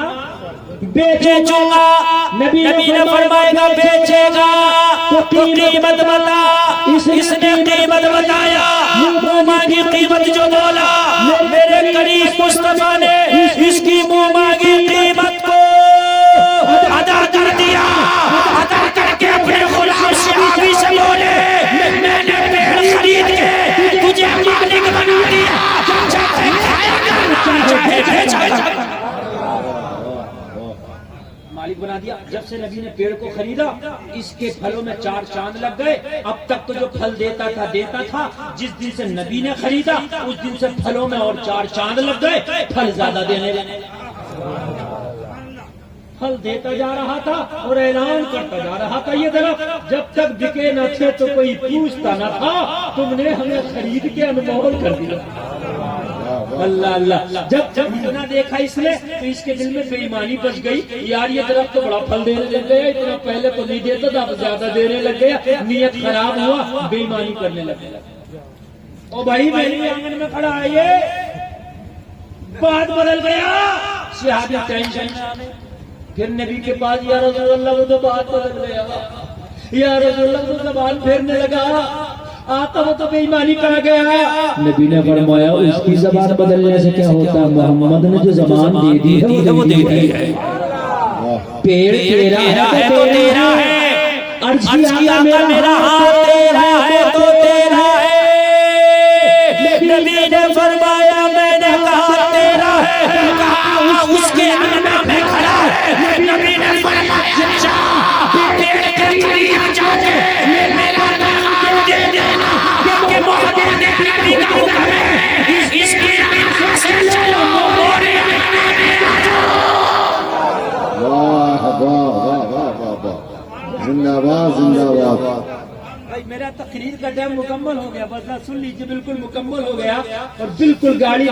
بیچوں گا. نبی نے فرمایا گا بیچے گا تو قیمت بتا. اس نے قیمت بتایا، منہ مانگی قیمت جو بولا میرے قریب مصطفیٰ نے اس کی منہ مانگی قیمت کو ادا کر دیا. ادا کر کے اپنے غلام صحابی سے بولے میں نے پیڑ خرید کے تجھے مالک بنا دیا، چاہے کھایا کر چاہے بیچا کر مالک بنا دیا. جب سے نبی نے پیڑ کو خریدا اس کے پھلوں میں 4 چاند لگ گئے. اب تک تو جو پھل دیتا تھا جس دن سے نبی نے خریدا اس دن سے پھلوں میں اور 4 چاند لگ گئے. پھل زیادہ دینے لگے، پھل دیتا جا رہا تھا اور اعلان کرتا جا رہا تھا یہ درخت جب تک بکے نہ تھے تو کوئی پوچھتا نہ تھا، تم نے ہمیں خرید کے انمول کر دیا. اللہ اللہ. جب اتنا دیکھا اس نے تو اس کے دل میں بے ایمانی بچ گئی. یار یہ درخت تو بڑا پھل دینے لگ گیا، اتنا پہلے تو نہیں دیتا تھا اب زیادہ دینے لگ گیا. نیت خراب ہوا، بے ایمانی کرنے لگ گیا. او بھائی میری آنگن میں کھڑا ہے یہ بات بدل گیا. صحابی ٹینشن میں پھر نبی کے پاس یا رسول اللہ وہ تو بات بدل گیا. یا رسول اللہ وہ زبان پھیرنے لگا. آقا وہ تو بے ایمانی کر گیا. نبی نے فرمایا اس کی زبان بدلنے سے کیا ہوتا ہے؟ محمد نے جو زبان دے دی ہے وہ دے دی ہے. پیڑ تیرا ہے تو تیرا ہے، عرض کیا میرا ہاتھ تیرا ہے تو تیرا ہے. نبی نے فرمایا میں نے کہا تیرا ہے، کہا اس کے آنگن میں کھڑا ہے. نبی نے فرمایا جا پیڑ کے قریب جا کے میرا نام دے دینا کہ محمد نبی کا حکم ہے اس کی آنکھ سے چلو اور آنگن میں آ جاؤ. واہ واہ واہ واہ واہ واہ، زندہ باد زندہ باد. میرا تقریر کا ٹائم مکمل ہو گیا، بس سن لیجیے بالکل مکمل ہو گیا. اور بالکل گاڑی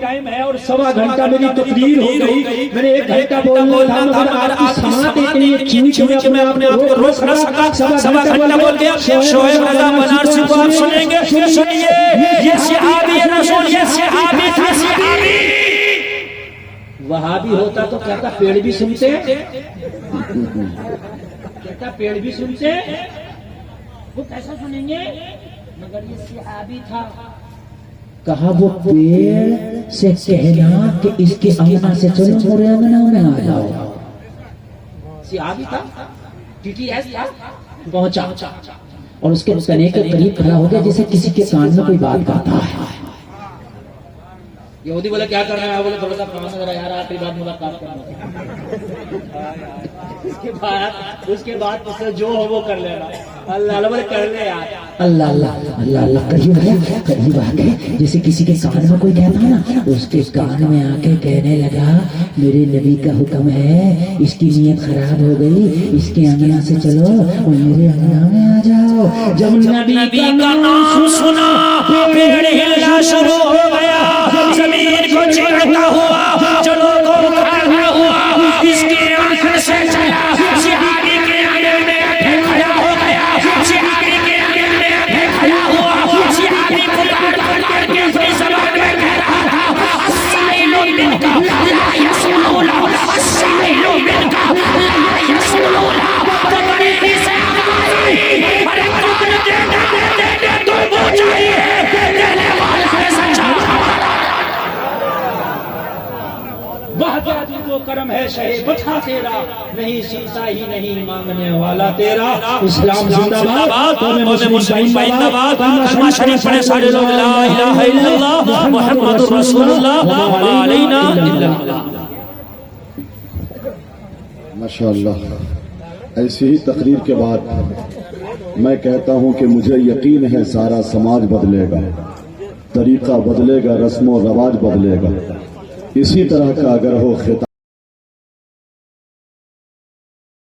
ٹائم ہے اور 1.25 گھنٹہ میری تقریر ہو گئی. میں نے 1 گھنٹہ بولنا تھا مگر آپ کی سماعت کے لیے چونکہ میں اپنے آپ کو روک نہ سکا 1.25 گھنٹہ بول گیا. شعیب رضا بنارسی کو آپ سنیں گے. سنیے یہ صحابی رسول، یہ صحابی تھا. صحابی وہابی ہوتا تو کہتا پیڑ بھی سنتے، کہتا پیڑ بھی سنتے، وہ کیسا سنیں گے؟ مگر یہ صحابی تھا. کہا وہ پیڑ سے کہنا کہ اس کے انگنا سے چلو میرے انگنا میں آ جاؤ. صحابی تھا، ٹی ٹی ایس تھا. پہنچا اور اس کے تنے کے قریب کھڑا ہو گیا جیسے کسی کے کان میں کوئی بات کرتا ہے. یہودی بولا کیا کرنا ہے؟ بولے تھوڑا سا کام ذرا یار آخری بات ملاقات کرنا. اس کے بعد اس سے جو ہو وہ کر لینا. اللہ اللہ بولے کر لے یار. اللہ اللہ اللہ اللہ قریب ہے قریب آ کے جیسے کسی کے کان میں کوئی کہتا ہے نا, اس کے کان میں آ کے کہنے لگا میرے نبی کا حکم ہے, اس کی نیت خراب ہو گئی, اس کے انگنا سے چلو اور میرے انگنا میں آ جاؤ. جب نبی کا نام سنا پیڑ ہلنا شروع ہو گیا, زمین کو چیرتا ہوا, چلو کو کھڑا ہوا, اس کے آنکھ سے چلا, صحابی کے آنکھ میں کھڑا ہو گیا, صحابی کے آنکھ میں کھڑا ہوا, صحابی پکار کے اپنی زبان میں کہہ رہا تھا السائل منکا لا یسمعونا, السائل منکا لا یسمعونا. تو بڑی ہی سے آواز آئی, ارے کون دینے تو وہ چاہیے, دینے والا ہے سچا. وحدت کو کرم ہے شہ بٹھا تیرا, نہیں سیتا ہی نہیں مانگنے والا تیرا. اسلام زندہ باد, قوم مسلم زندہ باد. کلمہ شریف پڑھے سارے لوگ, لا الہ الا اللہ محمد رسول اللہ وما علینا الا البلاغ. ماشاءاللہ. ایسی ہی تقریر کے بعد میں کہتا ہوں کہ مجھے یقین ہے سارا سماج بدلے گا, طریقہ بدلے گا, رسم و رواج بدلے گا. اسی طرح کا اگر ہو خطاب